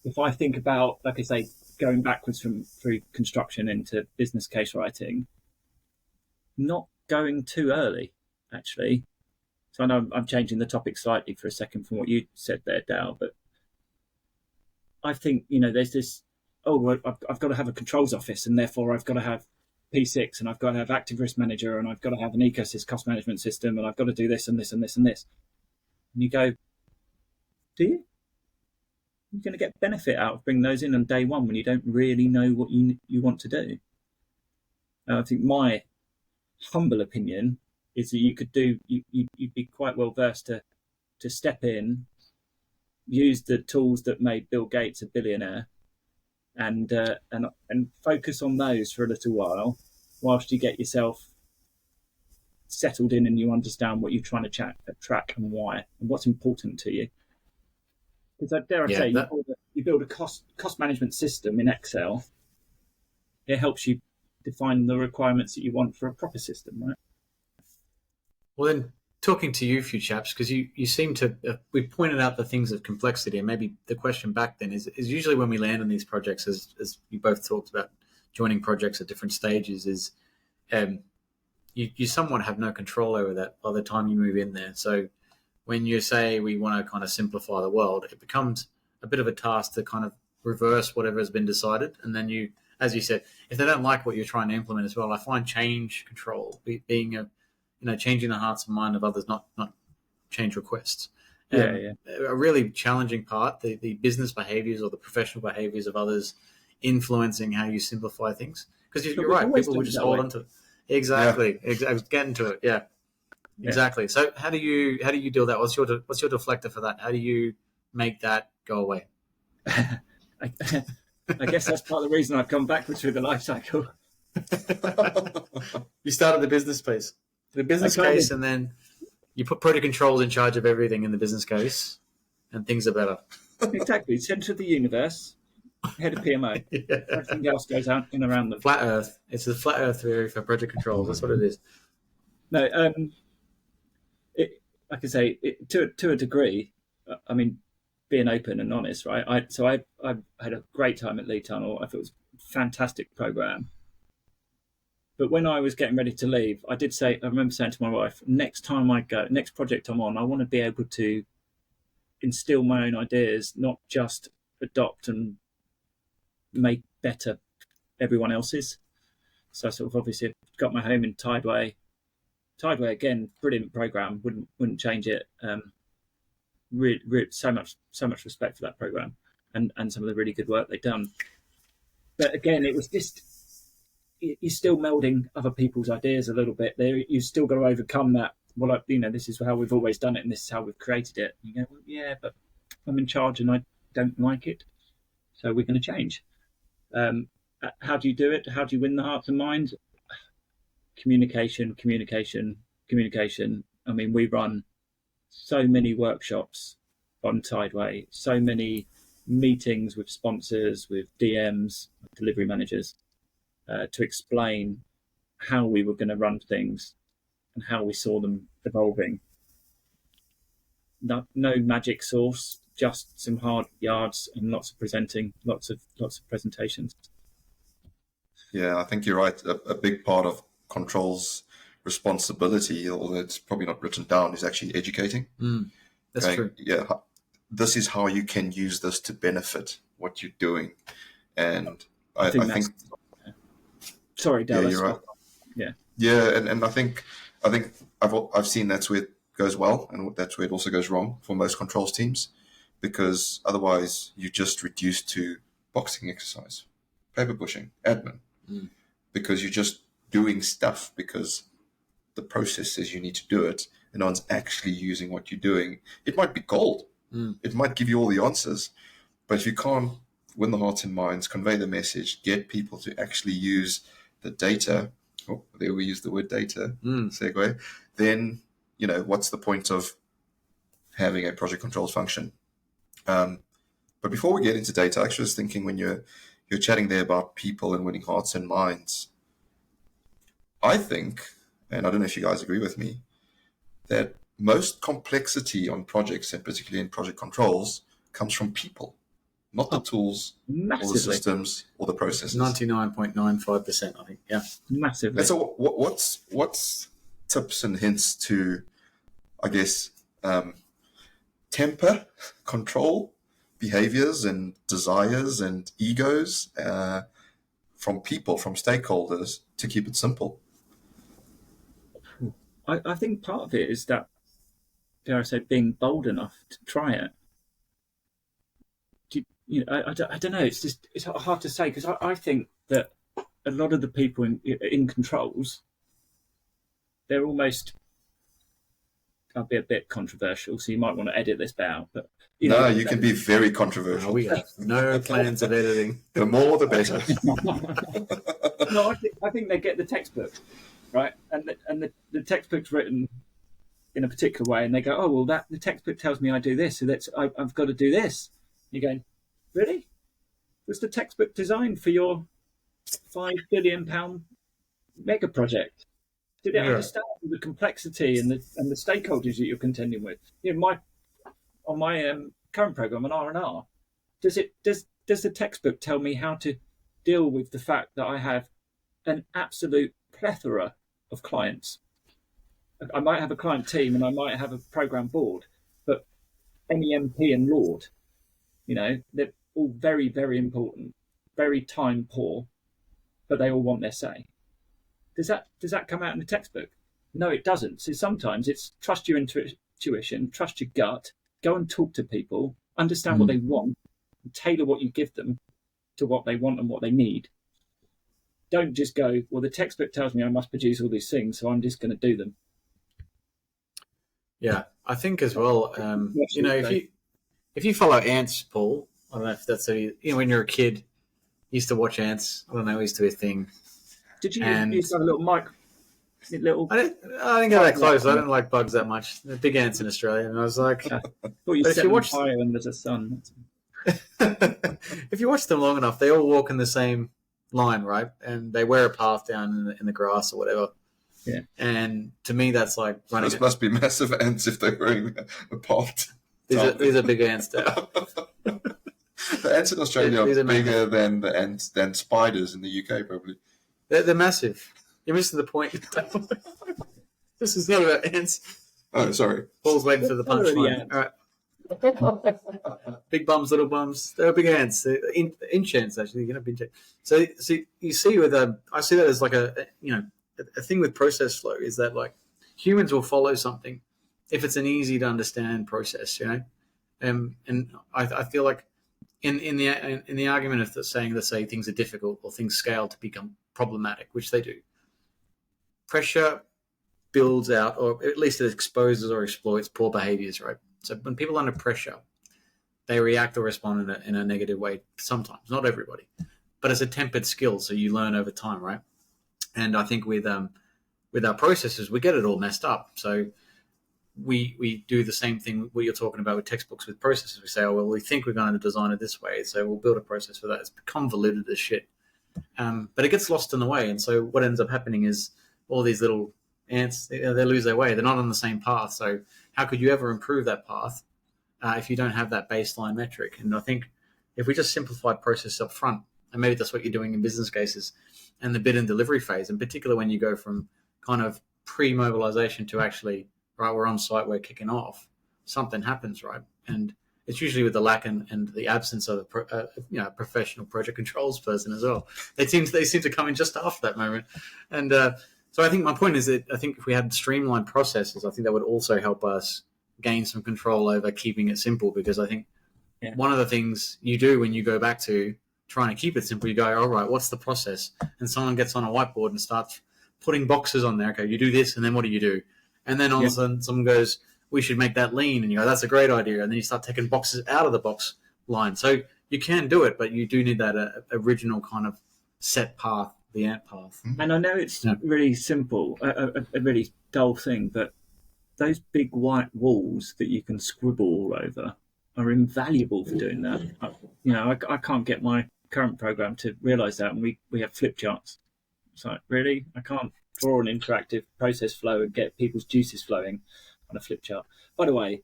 if I think about, like I say, going backwards through construction into business case writing, not going too early, actually. So I know I'm changing the topic slightly for a second from what you said there, Dal, but I think, there's this, I've got to have a controls office, and therefore I've got to have P6, and I've got to have active risk manager, and I've got to have an ecosystem cost management system, and I've got to do this and this and this and this. And you go, do you? You're going to get benefit out of bringing those in on day one when you don't really know what you want to do. And I think my humble opinion is that you'd be quite well versed to step in, use the tools that made Bill Gates a billionaire, and focus on those for a little while, whilst you get yourself settled in and you understand what you're trying to track and why, and what's important to you. Because dare I say, you build a cost management system in Excel, it helps you define the requirements that you want for a proper system, right? Well, then, talking to you, few chaps, because you seem to, we pointed out the things of complexity, and maybe the question back then is usually when we land on these projects, as you both talked about, joining projects at different stages, is you somewhat have no control over that by the time you move in there. So when you say we want to kind of simplify the world, it becomes a bit of a task to kind of reverse whatever has been decided. And then you, as you said, if they don't like what you're trying to implement as well, I find change control being changing the hearts and mind of others, not change requests. A really challenging part, the business behaviors or the professional behaviors of others influencing how you simplify things. Because you're right, people will just hold on to it. Exactly. I was getting to it. Yeah. Exactly. So how do you deal with that? What's your deflector for that? How do you make that go away? I guess that's part of the reason I've come backwards through the life cycle. You started the business case, and then you put project controls in charge of everything in the business case, and things are better. Exactly. Center of the universe, head of PMO. Everything else goes out and around them. Flat Earth. It's the flat Earth theory for project controls. That's what it is. No, like I say, to a degree, I mean, being open and honest, right? I had a great time at Lee Tunnel. I thought it was a fantastic program. But when I was getting ready to leave, I remember saying to my wife, next project I'm on, I want to be able to instill my own ideas, not just adopt and make better everyone else's. So I sort of obviously got my home in Tideway. Tideway, again, brilliant program. Wouldn't change it. So much respect for that program and some of the really good work they've done. But again, it was just you're still melding other people's ideas a little bit. There, you've still got to overcome that. Well, this is how we've always done it, and this is how we've created it. And you go, well, yeah, but I'm in charge, and I don't like it, so we're going to change. How do you do it? How do you win the hearts and minds? Communication. I mean, we run so many workshops on Tideway, so many meetings with sponsors, with DMs, delivery managers, to explain how we were going to run things and how we saw them evolving. No magic sauce, just some hard yards and lots of presenting, lots of presentations. Yeah, I think you're right. A big part of Controls responsibility, although it's probably not written down, is actually educating. That's true. Yeah, this is how you can use this to benefit what you're doing, and I think. Sorry, Dallas. Yeah, you're right. Yeah, and I think I've seen that's where it goes well, and that's where it also goes wrong for most controls teams, because otherwise you just reduce to boxing exercise, paper pushing, admin, because you're just doing stuff because the process says you need to do it, and no one's actually using what you're doing. It might be gold. It might give you all the answers, but if you can't win the hearts and minds, convey the message, get people to actually use the data, there we use the word data, segue, then, what's the point of having a project controls function? But before we get into data, I actually was thinking when you're chatting there about people and winning hearts and minds, I think, and I don't know if you guys agree with me, that most complexity on projects, and particularly in project controls, comes from people, not the tools, massively, or the systems, or the processes. 99.95%, I think. Yeah, massively. And so, what's tips and hints to, I guess, temper, control behaviors and desires and egos from people, from stakeholders, to keep it simple? I think part of it is that, dare I say, being bold enough to try it. I don't know. It's hard to say, because I think that a lot of the people in controls, they're almost. I'll be a bit controversial, so you might want to edit this bit out. But you can be very controversial. We have no plans of editing. The more, the better. No, I think they get the textbook, right? And the textbook's written in a particular way, and they go, oh well, the textbook tells me I do this, so I've got to do this. You're going, really? Was the textbook designed for your £5 billion mega project? Did it understand the complexity and the stakeholders that you're contending with? On my current program on R&R, does the textbook tell me how to deal with the fact that I have an absolute plethora of clients? I might have a client team and I might have a program board, but MEMP and Lord, they're all very, very important, very time poor, but they all want their say. Does that come out in the textbook? No, it doesn't. So sometimes it's trust your intuition, trust your gut, go and talk to people, understand what they want, and tailor what you give them to what they want and what they need. Don't just go, well, the textbook tells me I must produce all these things, so I'm just going to do them. Yeah, I think as well, if you follow ants, Paul, I don't know if that's when you're a kid, you used to watch ants. I don't know, it used to be a thing. Did you used to have a little mic? I didn't get that close. I don't like bugs that much. They're big ants in Australia, and I was like, if you watch fire when there's a sun. If you watch them long enough, they all walk in the same line, right? And they wear a path down in the grass or whatever. Yeah. And to me, that's like running. Those must be massive ants if they're wearing a path. These are big ants there. The ants in Australia are bigger than spiders in the UK, probably. They're massive. You're missing the point. This is not about ants. Oh, sorry. Paul's waiting for the punchline. All right. Big bums, little bums. They're big ants. They're inch ants, actually. So you see with I see that as like a thing with process flow is that like humans will follow something if it's an easy to understand process, and I feel like in the argument of saying, let's say things are difficult or things scale to become problematic, which they do, pressure builds out, or at least it exposes or exploits poor behaviors, right? So when people are under pressure, they react or respond in a negative way sometimes, not everybody, but it's a tempered skill, so you learn over time, right? And I think with our processes, we get it all messed up. So we do the same thing what you're talking about with textbooks with processes. We say, oh, well, we think we're going to design it this way, so we'll build a process for that. It's convoluted as shit. But it gets lost in the way. And so what ends up happening is all these little ants, they lose their way. They're not on the same path. So how could you ever improve that path if you don't have that baseline metric? And I think if we just simplified process up front, and maybe that's what you're doing in business cases and the bid and delivery phase, in particular when you go from kind of pre-mobilization to actually, right, we're on site, we're kicking off, something happens, right? And it's usually with the lack and the absence of a professional project controls person as well. They seem to come in just after that moment. And so I think my point is that I think if we had streamlined processes, I think that would also help us gain some control over keeping it simple, because I think one of the things you do when you go back to trying to keep it simple, you go, all right, what's the process? And someone gets on a whiteboard and starts putting boxes on there. Okay, you do this, and then what do? And then all of a sudden someone goes, we should make that lean. And you go, that's a great idea. And then you start taking boxes out of the box line. So you can do it, but you do need that original kind of set path, the ant path. And I know it's really simple, a really dull thing, but those big white walls that you can scribble all over are invaluable for doing that. I can't get my current program to realize that, and we have flip charts. It's like, really? I can't draw an interactive process flow and get people's juices flowing on a flip chart. By the way,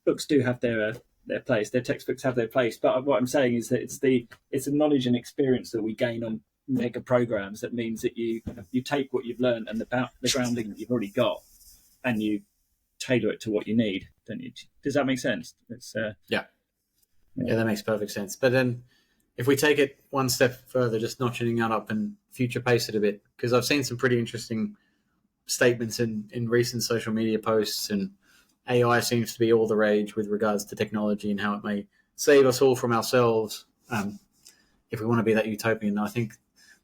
books do have their place. Their textbooks have their place. But what I'm saying is that it's the knowledge and experience that we gain on mega programs that means that you take what you've learned and the grounding that you've already got, and you tailor it to what you need, don't you? Does that make sense? It's yeah, that makes perfect sense. But then if we take it one step further, just notching that up and future pace it a bit, because I've seen some pretty interesting statements in recent social media posts, and AI seems to be all the rage with regards to technology and how it may save us all from ourselves if we want to be that utopian. I think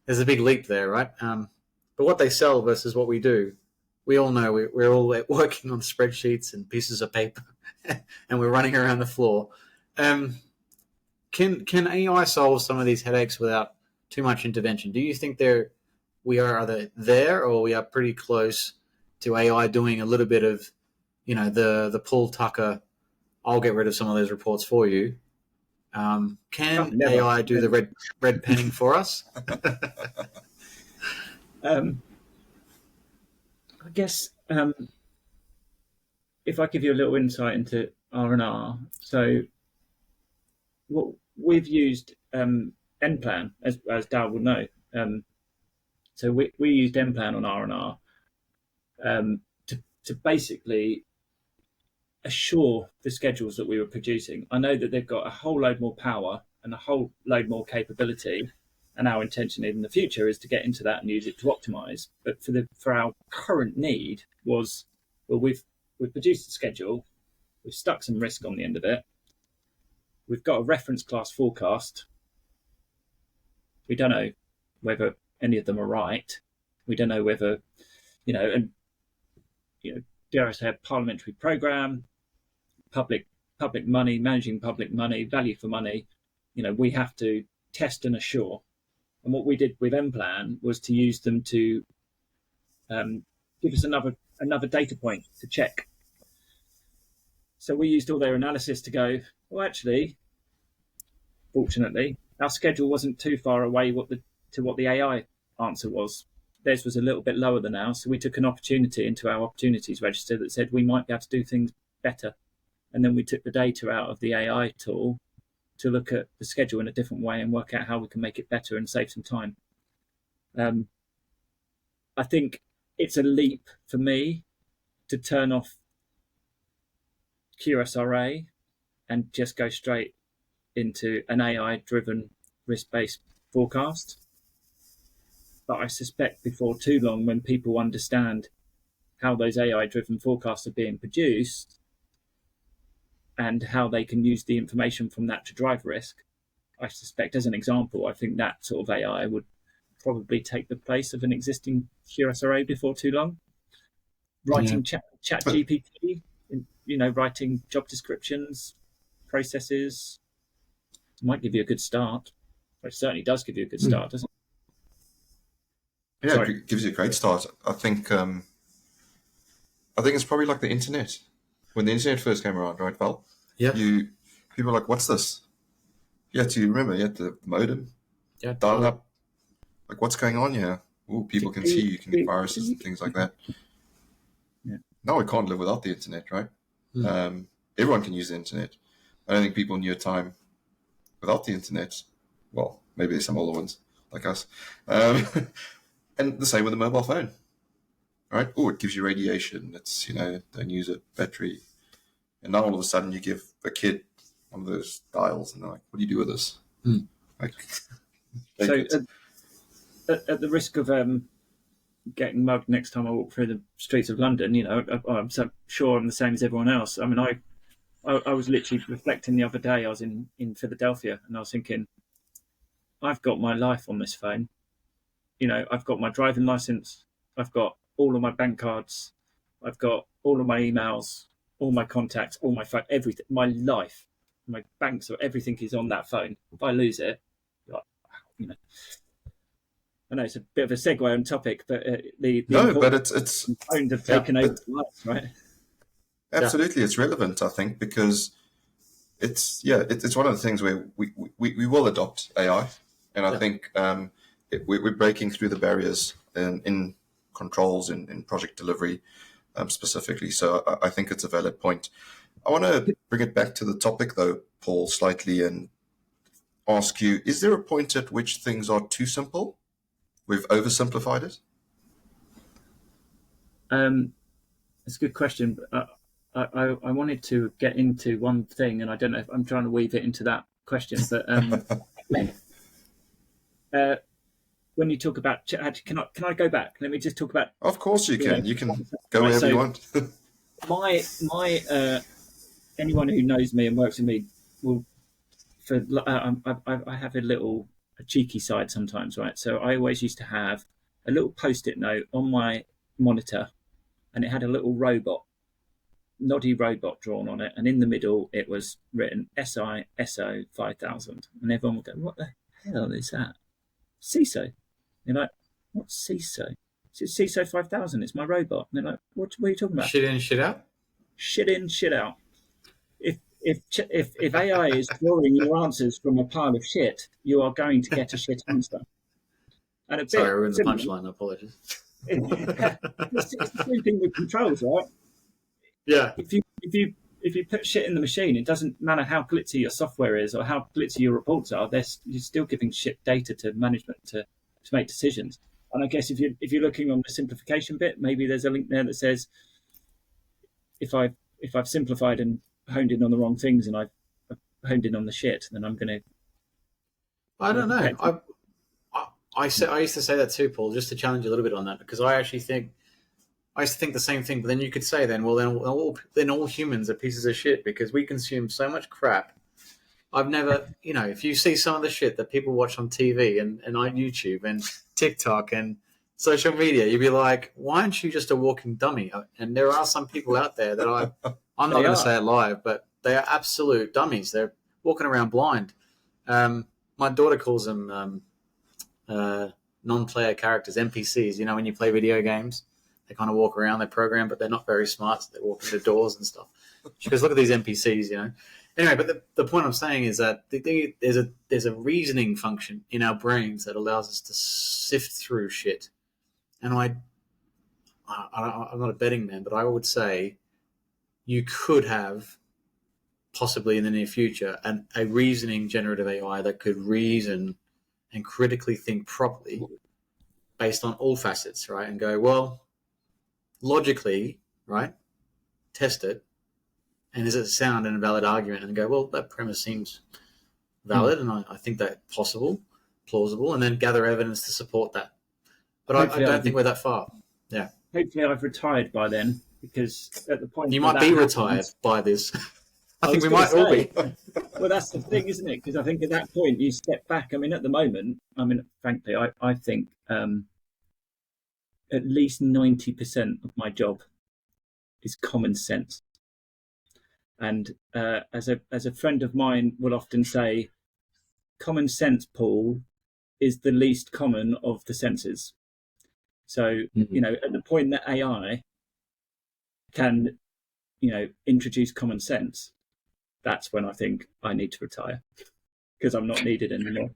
there's a big leap there, right? But what they sell versus what we do, we all know we're all working on spreadsheets and pieces of paper and we're running around the floor. Can AI solve some of these headaches without too much intervention? Do you think we are either there or we are pretty close to AI doing a little bit of, the Paul Tucker, I'll get rid of some of those reports for you? Can AI do the red penning for us? I guess if I give you a little insight into R&R, so what we've used NPlan, as Dal will know. So we used NPlan on R&R to basically assure the schedules that we were producing. I know that they've got a whole load more power and a whole load more capability, and our intention in the future is to get into that and use it to optimize. But for our current need was, well, we've produced the schedule, We've stuck some risk on the end of it. We've got a reference class forecast. We don't know whether any of them are right. We don't know whether, dare I say, a parliamentary programme, public money, managing public money, value for money. We have to test and assure. And what we did with M-Plan was to use them to give us another data point to check. So we used all their analysis to go, well, actually, fortunately, our schedule wasn't too far away to what the AI answer was. Theirs was a little bit lower than ours, so we took an opportunity into our opportunities register that said we might be able to do things better. And then we took the data out of the AI tool to look at the schedule in a different way and work out how we can make it better and save some time. I think it's a leap for me to turn off QSRA and just go straight into an AI-driven risk-based forecast. But I suspect before too long, when people understand how those AI-driven forecasts are being produced and how they can use the information from that to drive risk, I suspect, as an example, I think that sort of AI would probably take the place of an existing QSRA before too long. Writing chat GPT, writing job descriptions, processes, might give you a good start. It certainly does give you a good start, doesn't it? Yeah, Sorry. it gives you a great start. I think it's probably like the internet. When the internet first came around, right, Val? Yeah. People are like, what's this? You had the modem, Yeah. dial up. Like, what's going on here? Ooh, people can see you can get viruses and things like that. Yeah. Now we can't live without the internet, right? Everyone can use the internet. I don't think people knew a time without the internet. Well, maybe there's some older ones like us. And the same with the mobile phone, right? Oh, it gives you radiation. It's, don't use it, battery. And now all of a sudden you give a kid one of those dials and they're like, what do you do with this? Like, So at the risk of getting mugged next time I walk through the streets of London, I'm so sure I'm the same as everyone else. I mean, I was literally reflecting the other day. I was in Philadelphia and I was thinking, I've got my life on this phone. I've got my driving license. I've got all of my bank cards. I've got all of my emails, all my contacts, all my phone, everything, my life, my banks, or everything is on that phone. If I lose it, I know it's a bit of a segue on topic, but but it's phones have taken over life, right? Absolutely, it's relevant, I think, because it's one of the things where we will adopt AI, and I think we're breaking through the barriers in controls in project delivery specifically. So I think it's a valid point. I want to bring it back to the topic, though, Paul, slightly, and ask you: is there a point at which things are too simple? We've oversimplified it? It's a good question. But I wanted to get into one thing, and I don't know if I'm trying to weave it into that question. But when you talk about, can I go back? Let me just talk about. Of course you can. You can go wherever you want. my anyone who knows me and works with me will. I have a cheeky side sometimes, right? So I always used to have a little post-it note on my monitor, and it had a little noddy robot drawn on it, and in the middle it was written SISO 5000, and everyone would go, "What the hell is that?" CISO. You're like, "What's CISO?" It's CISO 5000. It's my robot. And they're like, "What are you talking about?" Shit in, shit out. Shit in, shit out. If AI is drawing your answers from a pile of shit, you are going to get a shit answer. And Sorry, I ruined the punchline. Apologies. It's the same thing with controls, right? Yeah. If you put shit in the machine, it doesn't matter how glitzy your software is or how glitzy your reports are. You're still giving shit data to management to make decisions. And I guess if you're looking on the simplification bit, maybe there's a link there that says if I've simplified and honed in on the wrong things and I've honed in on the shit, then I'm going to. I don't know. I used to say that too, Paul, just to challenge you a little bit on that, because I actually think I used to think the same thing, but then you could say then all humans are pieces of shit because we consume so much crap. I've never, if you see some of the shit that people watch on TV and on YouTube and TikTok and social media, you'd be like, why aren't you just a walking dummy? And there are some people out there that I'm not going to say it live, but they are absolute dummies. They're walking around blind. My daughter calls them non-player characters, NPCs. When you play video games, they kind of walk around, they're programmed, but they're not very smart. So they walk into doors and stuff. She goes, look at these NPCs, Anyway, but the point I'm saying is that there's a reasoning function in our brains that allows us to sift through shit. And I'm not a betting man, but I would say you could have possibly in the near future a reasoning generative AI that could reason and critically think properly based on all facets, right? And go, well, logically, right, test it. And is it sound and a valid argument? And go, well, that premise seems valid, and I think that's possible, plausible, and then gather evidence to support that. But I don't think we're that far. Yeah. Hopefully I've retired by then, because at the point... You might be retired by this. I think we might all be. Well, that's the thing, isn't it? Because I think at that point you step back. At the moment, frankly, I think at least 90% of my job is common sense. And as a friend of mine will often say, common sense, Paul, is the least common of the senses. So, at the point that AI can, introduce common sense, that's when I think I need to retire, because I'm not needed anymore.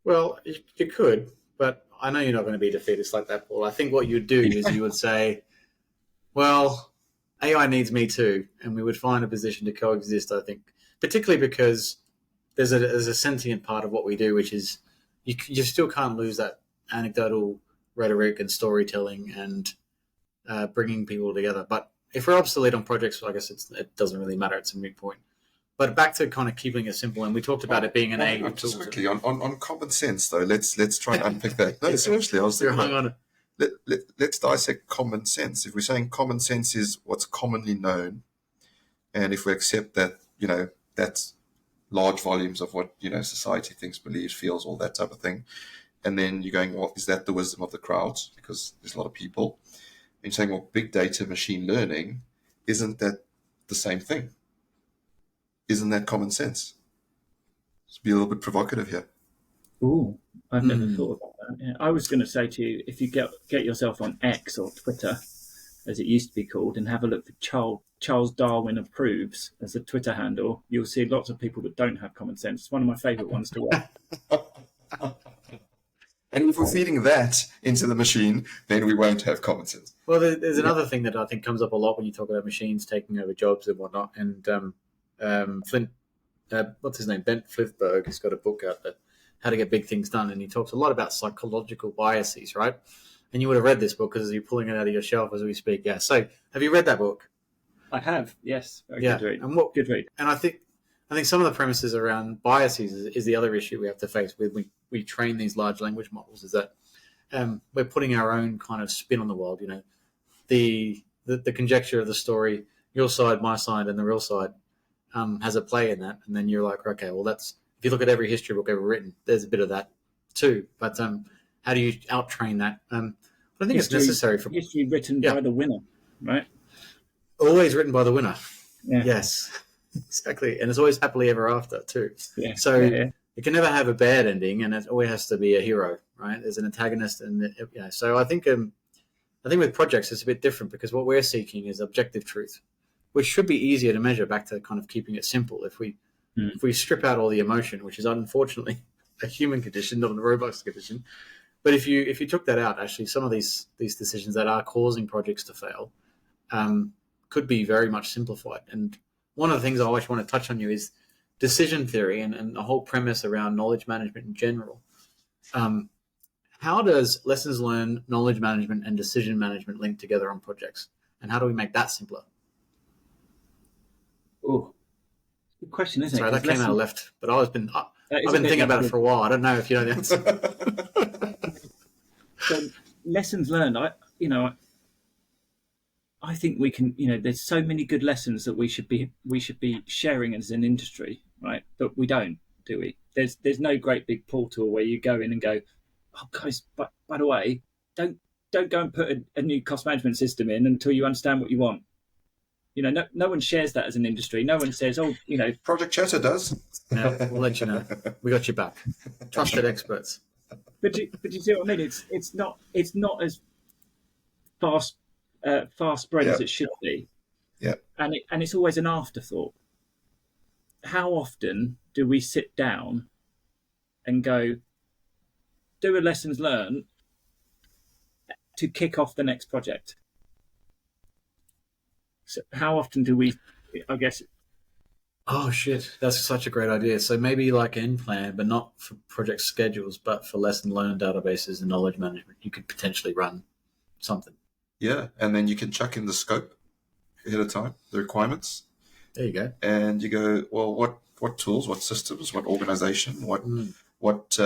Well, you could, but I know you're not going to be defeatist like that, Paul. I think what you'd do is you would say, well, AI needs me too, and we would find a position to coexist, I think, particularly because there's a sentient part of what we do, which is you still can't lose that anecdotal rhetoric and storytelling and bringing people together. But if we're obsolete on projects, I guess it doesn't really matter. It's a moot point. But back to kind of keeping it simple, and we talked about it being an AI tool. Just quickly, on common sense, though, let's try and unpick that. No, seriously, I was thinking let's dissect common sense. If we're saying common sense is what's commonly known, and if we accept that, that's large volumes of what, society thinks, believes, feels, all that type of thing, and then you're going, well, is that the wisdom of the crowds? Because there's a lot of people. And you're saying, well, big data, machine learning, isn't that the same thing? Isn't that common sense? Let's be a little bit provocative here. Ooh, I've never thought about that. Yeah. I was going to say to you, if you get yourself on X or Twitter, as it used to be called, and have a look for Charles Darwin approves as a Twitter handle, you'll see lots of people that don't have common sense. It's one of my favourite ones to watch. And if we're feeding that into the machine, then we won't have common sense. Well, there's another thing that I think comes up a lot when you talk about machines taking over jobs and whatnot. And what's his name? Bent Flithberg has got a book out there, How to Get Big Things Done, and he talks a lot about psychological biases, right? And you would have read this book because you're pulling it out of your shelf as we speak. Yeah. So, have you read that book? I have. Yes. Good read. And good read. And I think some of the premises around biases is the other issue we have to face with we train these large language models. Is that we're putting our own kind of spin on the world. The conjecture of the story, your side, my side, and the real side has a play in that. And then you're like, okay, well, that's if you look at every history book ever written, there's a bit of that too. But how do you out-train that? I think it's necessary for history written by the winner, right? Always written by the winner. Yeah. Yes, exactly. And it's always happily ever after too. Yeah. So it can never have a bad ending, and it always has to be a hero, right? There's an antagonist, and So I think with projects it's a bit different because what we're seeking is objective truth, which should be easier to measure. Back to kind of keeping it simple. If we strip out all the emotion, which is unfortunately a human condition, not a robot's condition. But if you took that out, actually, some of these decisions that are causing projects to fail could be very much simplified. And one of the things I always want to touch on is decision theory and the whole premise around knowledge management in general. How does lessons learned, knowledge management, and decision management link together on projects? And how do we make that simpler? Oh, good question, isn't it? Sorry, that came out of left, but I've been thinking about it for a while. I don't know if you know the answer. So lessons learned, I think we can, there's so many good lessons that we should be sharing as an industry, right? But we don't, do we? There's no great big portal where you go in and go, oh guys, but by the way, don't go and put a new cost management system in until you understand what you want. No one shares that as an industry. No one says, Project Chatter does. Yeah, we'll let you know. We got your back. Trusted experts. But you see what I mean? It's not as fast spread as it should be. Yeah. And it's always an afterthought. How often do we sit down and go, do a lessons learned to kick off the next project? So how often do we, I guess... Oh, shit. That's such a great idea. So maybe like end plan, but not for project schedules, but for lesson learned databases and knowledge management, you could potentially run something. Yeah, and then you can chuck in the scope ahead of time, the requirements. There you go. And you go, well, what tools, what systems, what organization, what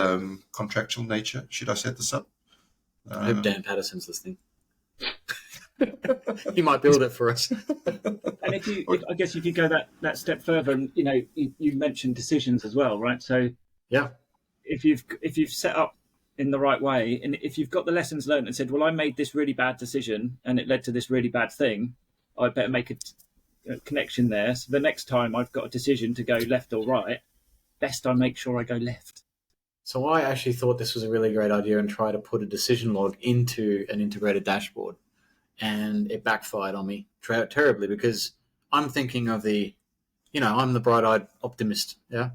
contractual nature should I set this up? I hope Dan Patterson's listening. He might build it for us. And if you go that step further, and you mentioned decisions as well, right? So yeah, if you've set up in the right way, and if you've got the lessons learned and said, well, I made this really bad decision and it led to this really bad thing, I better make a connection there. So the next time I've got a decision to go left or right, best I make sure I go left. So I actually thought this was a really great idea and try to put a decision log into an integrated dashboard. And it backfired on me terribly because I'm thinking of I'm the bright-eyed optimist. Yeah,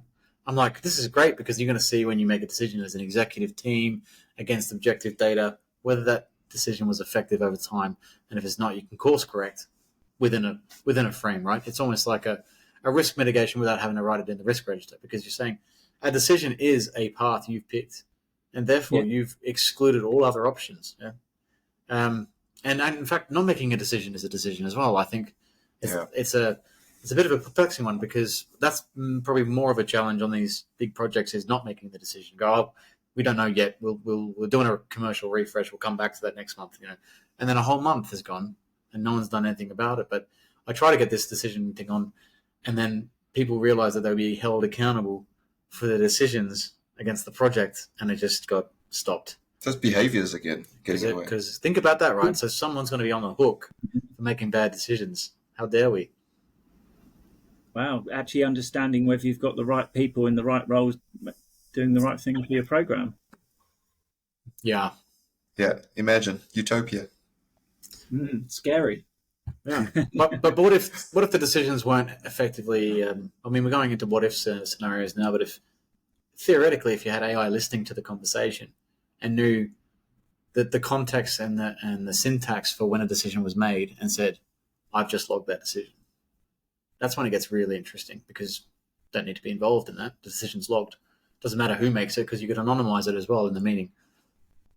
I'm like, this is great because you're going to see when you make a decision as an executive team against objective data whether that decision was effective over time, and if it's not, you can course correct within a frame. Right? It's almost like a risk mitigation without having to write it in the risk register because you're saying a decision is a path you've picked, and therefore you've excluded all other options. Yeah. And in fact, not making a decision is a decision as well. I think it's a bit of a perplexing one because that's probably more of a challenge on these big projects is not making the decision. We don't know yet. We're doing a commercial refresh. We'll come back to that next month, and then a whole month has gone and no one's done anything about it. But I try to get this decision thing on, and then people realize that they'll be held accountable for their decisions against the project, and it just got stopped. Just behaviors again, getting away. Because think about that, right? So someone's going to be on the hook for making bad decisions. How dare we? Wow, actually understanding whether you've got the right people in the right roles doing the right thing for your program. Yeah. Yeah, imagine. Utopia. Scary. Yeah. but what if the decisions weren't effectively... we're going into what if scenarios now, but if theoretically, if you had AI listening to the conversation and knew that the context and the syntax for when a decision was made and said, I've just logged that decision. That's when it gets really interesting because you don't need to be involved in that. The decision's logged. Doesn't matter who makes it because you could anonymize it as well in the meeting.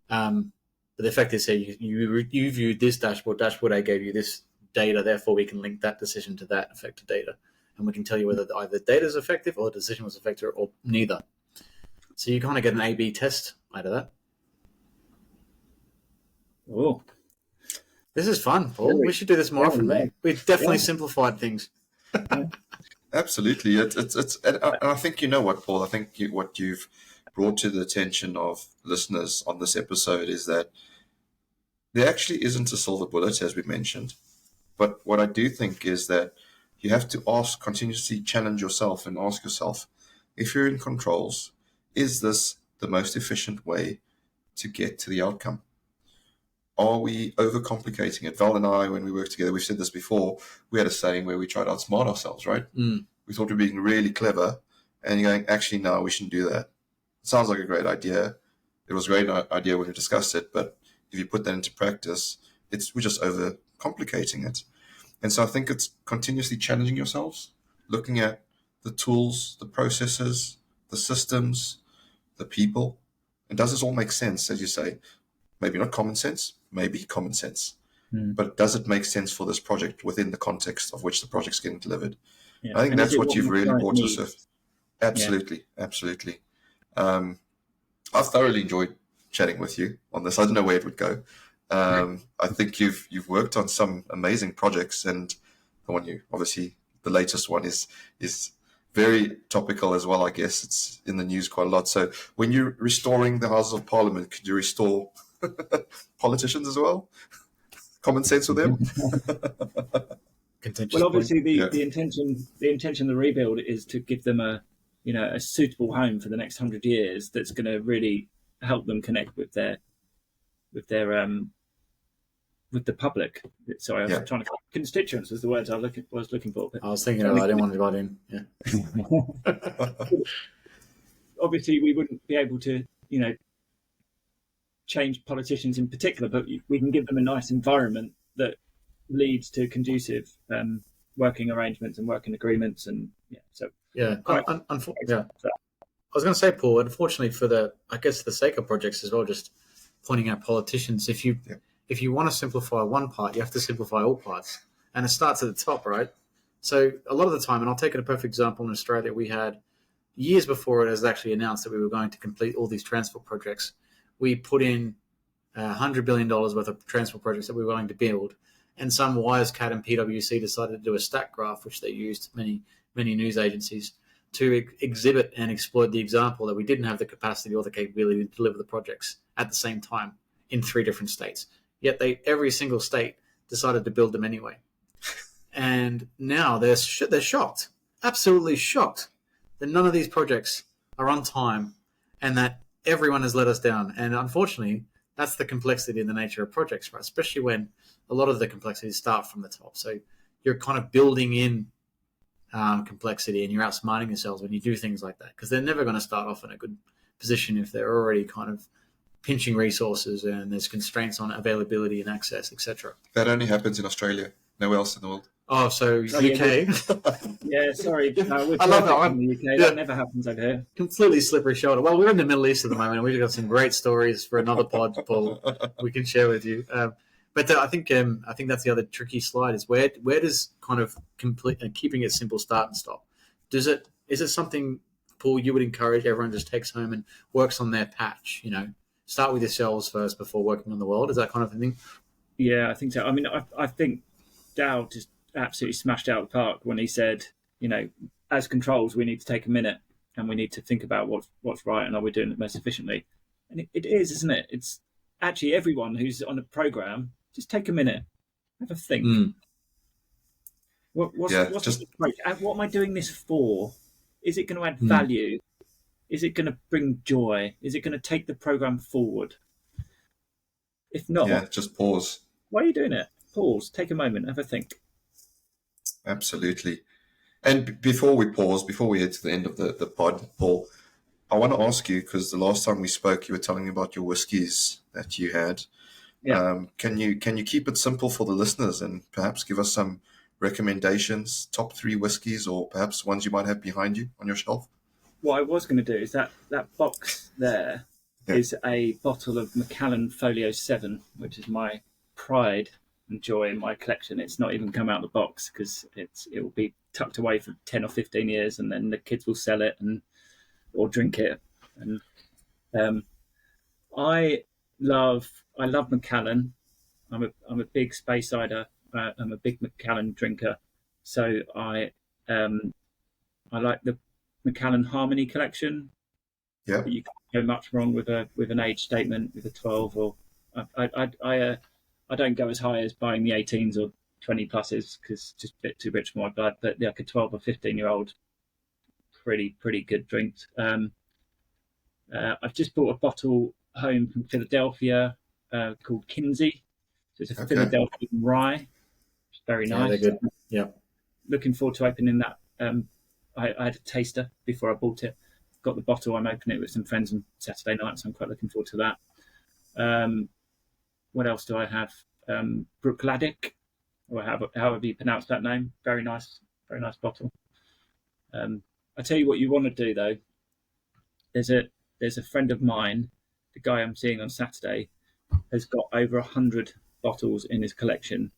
But the effect is, say, you viewed this dashboard A gave you this data, therefore we can link that decision to that effective data. And we can tell you whether either the data is effective or the decision was effective or neither. So you kind of get an A/B test out of that. Oh, this is fun, Paul. We should do this more often, mate. We've definitely simplified things. Absolutely. And I think you know what, Paul. I think what you've brought to the attention of listeners on this episode is that there actually isn't a silver bullet, as we mentioned. But what I do think is that you have to continuously challenge yourself and ask yourself, if you're in controls, is this the most efficient way to get to the outcome? Are we overcomplicating it? Val and I, when we worked together, we've said this before, we had a saying where we tried to outsmart ourselves, right? We thought we were being really clever, and you're going, actually, no, we shouldn't do that. It sounds like a great idea. It was a great idea when we discussed it, but if you put that into practice, we're just overcomplicating it. And so I think it's continuously challenging yourselves, looking at the tools, the processes, the systems, the people, and does this all make sense, as you say? Maybe not common sense, maybe common sense. But does it make sense for this project within the context of which the project's getting delivered? Yeah. I think that's what you've really brought to us. Absolutely, absolutely. I've thoroughly enjoyed chatting with you on this. I don't know where it would go. I think you've worked on some amazing projects, and the one the latest one is very topical as well. I guess it's in the news quite a lot. So when you're restoring the Houses of Parliament, could you restore politicians as well? Common sense with them. Contentious Well, obviously, point. the intention of the rebuild is to give them a suitable home for the next 100 years. That's going to really help them connect with their with the public. Sorry, I was trying to constituents was the words I was looking for. But I was thinking, I didn't want to butt in. Yeah. Obviously, we wouldn't be able to, change politicians in particular, but we can give them a nice environment that leads to conducive working arrangements and working agreements, and I was going to say, Paul, unfortunately for the sake of projects as well, just pointing out politicians, if you want to simplify one part, you have to simplify all parts, and it starts at the top, right? So a lot of the time, and I'll take a perfect example in Australia, we had years before it was actually announced that we were going to complete all these transport projects, we put in $100 billion worth of transport projects that we were going to build, and some wise cat in PwC decided to do a stack graph, which they used many news agencies to exhibit and exploit the example that we didn't have the capacity or the capability to deliver the projects at the same time in 3 different states. Yet every single state decided to build them anyway. And now they're shocked, absolutely shocked, that none of these projects are on time and that everyone has let us down. And unfortunately, that's the complexity and the nature of projects, right? Especially when a lot of the complexities start from the top. So you're kind of building in complexity, and you're outsmarting yourselves when you do things like that, because they're never going to start off in a good position if they're already kind of pinching resources and there's constraints on availability and access, etc. That only happens in Australia, nowhere else in the world. Oh, so UK. Yeah, sorry. I love that one. In the UK, that never happens over here. Completely slippery shoulder. Well, we're in the Middle East at the moment, and we've got some great stories for another pod, Paul, we can share with you. But I think that's the other tricky slide is where does kind of keeping it simple start and stop? Is it something, Paul, you would encourage everyone just takes home and works on their patch? Start with yourselves first before working on the world. Is that kind of thing? Yeah, I think so. I mean, I think Dow just absolutely smashed out the park when he said, as controls, we need to take a minute and we need to think about what's right and are we doing it most efficiently. And it is, isn't it? It's actually everyone who's on a program, just take a minute, have a think. What's the approach? What am I doing this for? Is it going to add value? Is it going to bring joy? Is it going to take the program forward? If not, just pause. Why are you doing it? Pause, take a moment, have a think. Absolutely. And before we head to the end of the pod, Paul, I want to ask you, because the last time we spoke, you were telling me about your whiskies that you had. Yeah. Can you keep it simple for the listeners and perhaps give us some recommendations, top 3 whiskies, or perhaps ones you might have behind you on your shelf? What I was going to do is that box there is a bottle of Macallan Folio 7, which is my pride and joy in my collection. It's not even come out of the box because it will be tucked away for 10 or 15 years, and then the kids will sell it or drink it. And I love Macallan. I'm a big Speyside. I'm a big Macallan drinker, so I like the Macallan Harmony collection. Yeah, you can't go much wrong with an age statement with a 12, or I don't go as high as buying the 18s or 20 pluses because it's just a bit too rich for my blood. But like a 12 or 15-year-old, pretty good drinks. I've just bought a bottle home from Philadelphia called Kinsey. So it's a Philadelphia rye. It's very nice. Yeah, they're good. Yeah. Looking forward to opening that. I had a taster before I bought it. Got the bottle. I'm opening it with some friends on Saturday night, so I'm quite looking forward to that. What else do I have? Brookladdick, or however you pronounce that name. Very nice bottle. I tell you what you want to do though. There's a friend of mine, the guy I'm seeing on Saturday, has got over 100 bottles in his collection,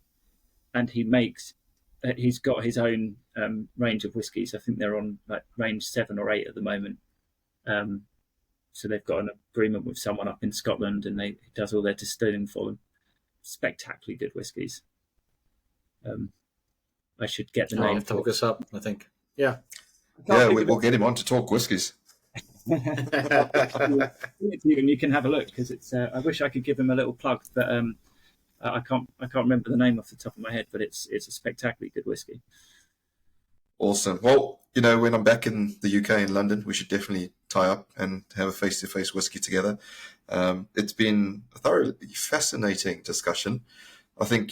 and he's got his own range of whiskies. I think they're on like range 7 or 8 at the moment. So they've got an agreement with someone up in Scotland, and he does all their distilling for them. spectacularly good whiskies. I should get the I'll name. have to look this up, I think. Yeah. We'll get him on to talk whiskies. And you can have a look, because it's. I wish I could give him a little plug, but I can't remember the name off the top of my head. But it's a spectacularly good whiskey. Awesome. Well, when I'm back in the UK in London, we should definitely tie up and have a face-to-face whiskey together. It's been a thoroughly fascinating discussion. I think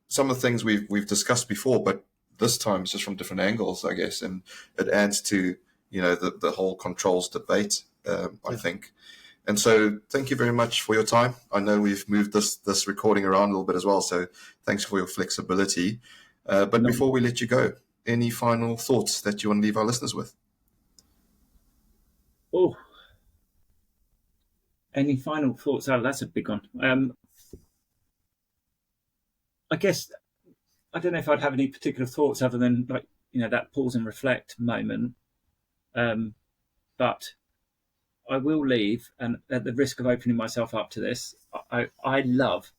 some of the things we've discussed before, but this time it's just from different angles, I guess, and it adds to the whole controls debate. I think. And so thank you very much for your time. I know we've moved this recording around a little bit as well, so thanks for your flexibility. But before we let you go, any final thoughts that you want to leave our listeners with? Oh, any final thoughts? Oh, that's a big one. I guess I don't know if I'd have any particular thoughts other than that pause and reflect moment. But I will leave, and at the risk of opening myself up to this, I love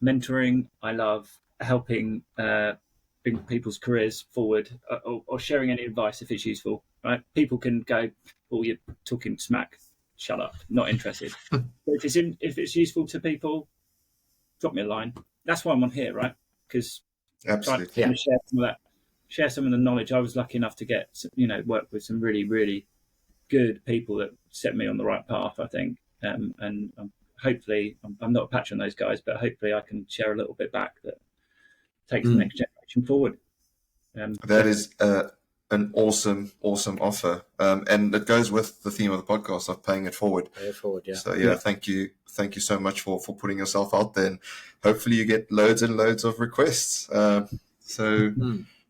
mentoring. I love helping bring people's careers forward, or sharing any advice if it's useful. Right? People can go, "Oh, you're talking smack. Shut up. Not interested." But if it's useful to people, drop me a line. That's why I'm on here, right? Because absolutely, to share some of the knowledge. I was lucky enough to get work with some really, really good people that set me on the right path, I think. And hopefully, I'm not a patch on those guys, but hopefully I can share a little bit back that takes the next generation forward. That is an awesome offer. And it goes with the theme of the podcast of paying it forward. Pay it forward, yeah. So thank you so much for putting yourself out there, and hopefully you get loads and loads of requests.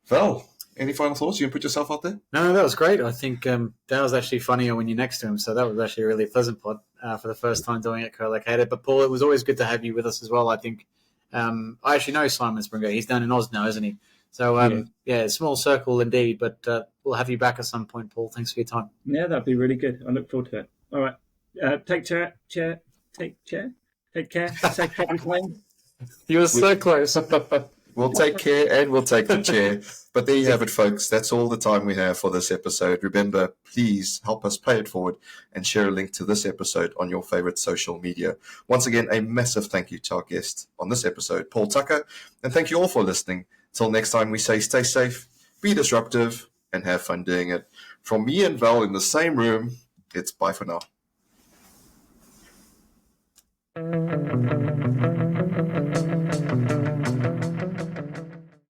Val, any final thoughts? You can put yourself out there? No, that was great. I think that was actually funnier when you're next to him. So that was actually a really pleasant pod for the first time doing it co-located. But Paul, it was always good to have you with us as well. I think I actually know Simon Springer. He's down in Oz now, isn't he? So, small circle indeed. But we'll have you back at some point, Paul. Thanks for your time. Yeah, that'd be really good. I look forward to it. All right. Take care. Take care. Safe travel plane. You were so close. We'll take care and we'll take the chair. But there you have it, folks. That's all the time we have for this episode. Remember, please help us pay it forward and share a link to this episode on your favorite social media. Once again, a massive thank you to our guest on this episode, Paul Tucker. And thank you all for listening. Till next time, we say stay safe, be disruptive, and have fun doing it. From me and Val in the same room, it's bye for now.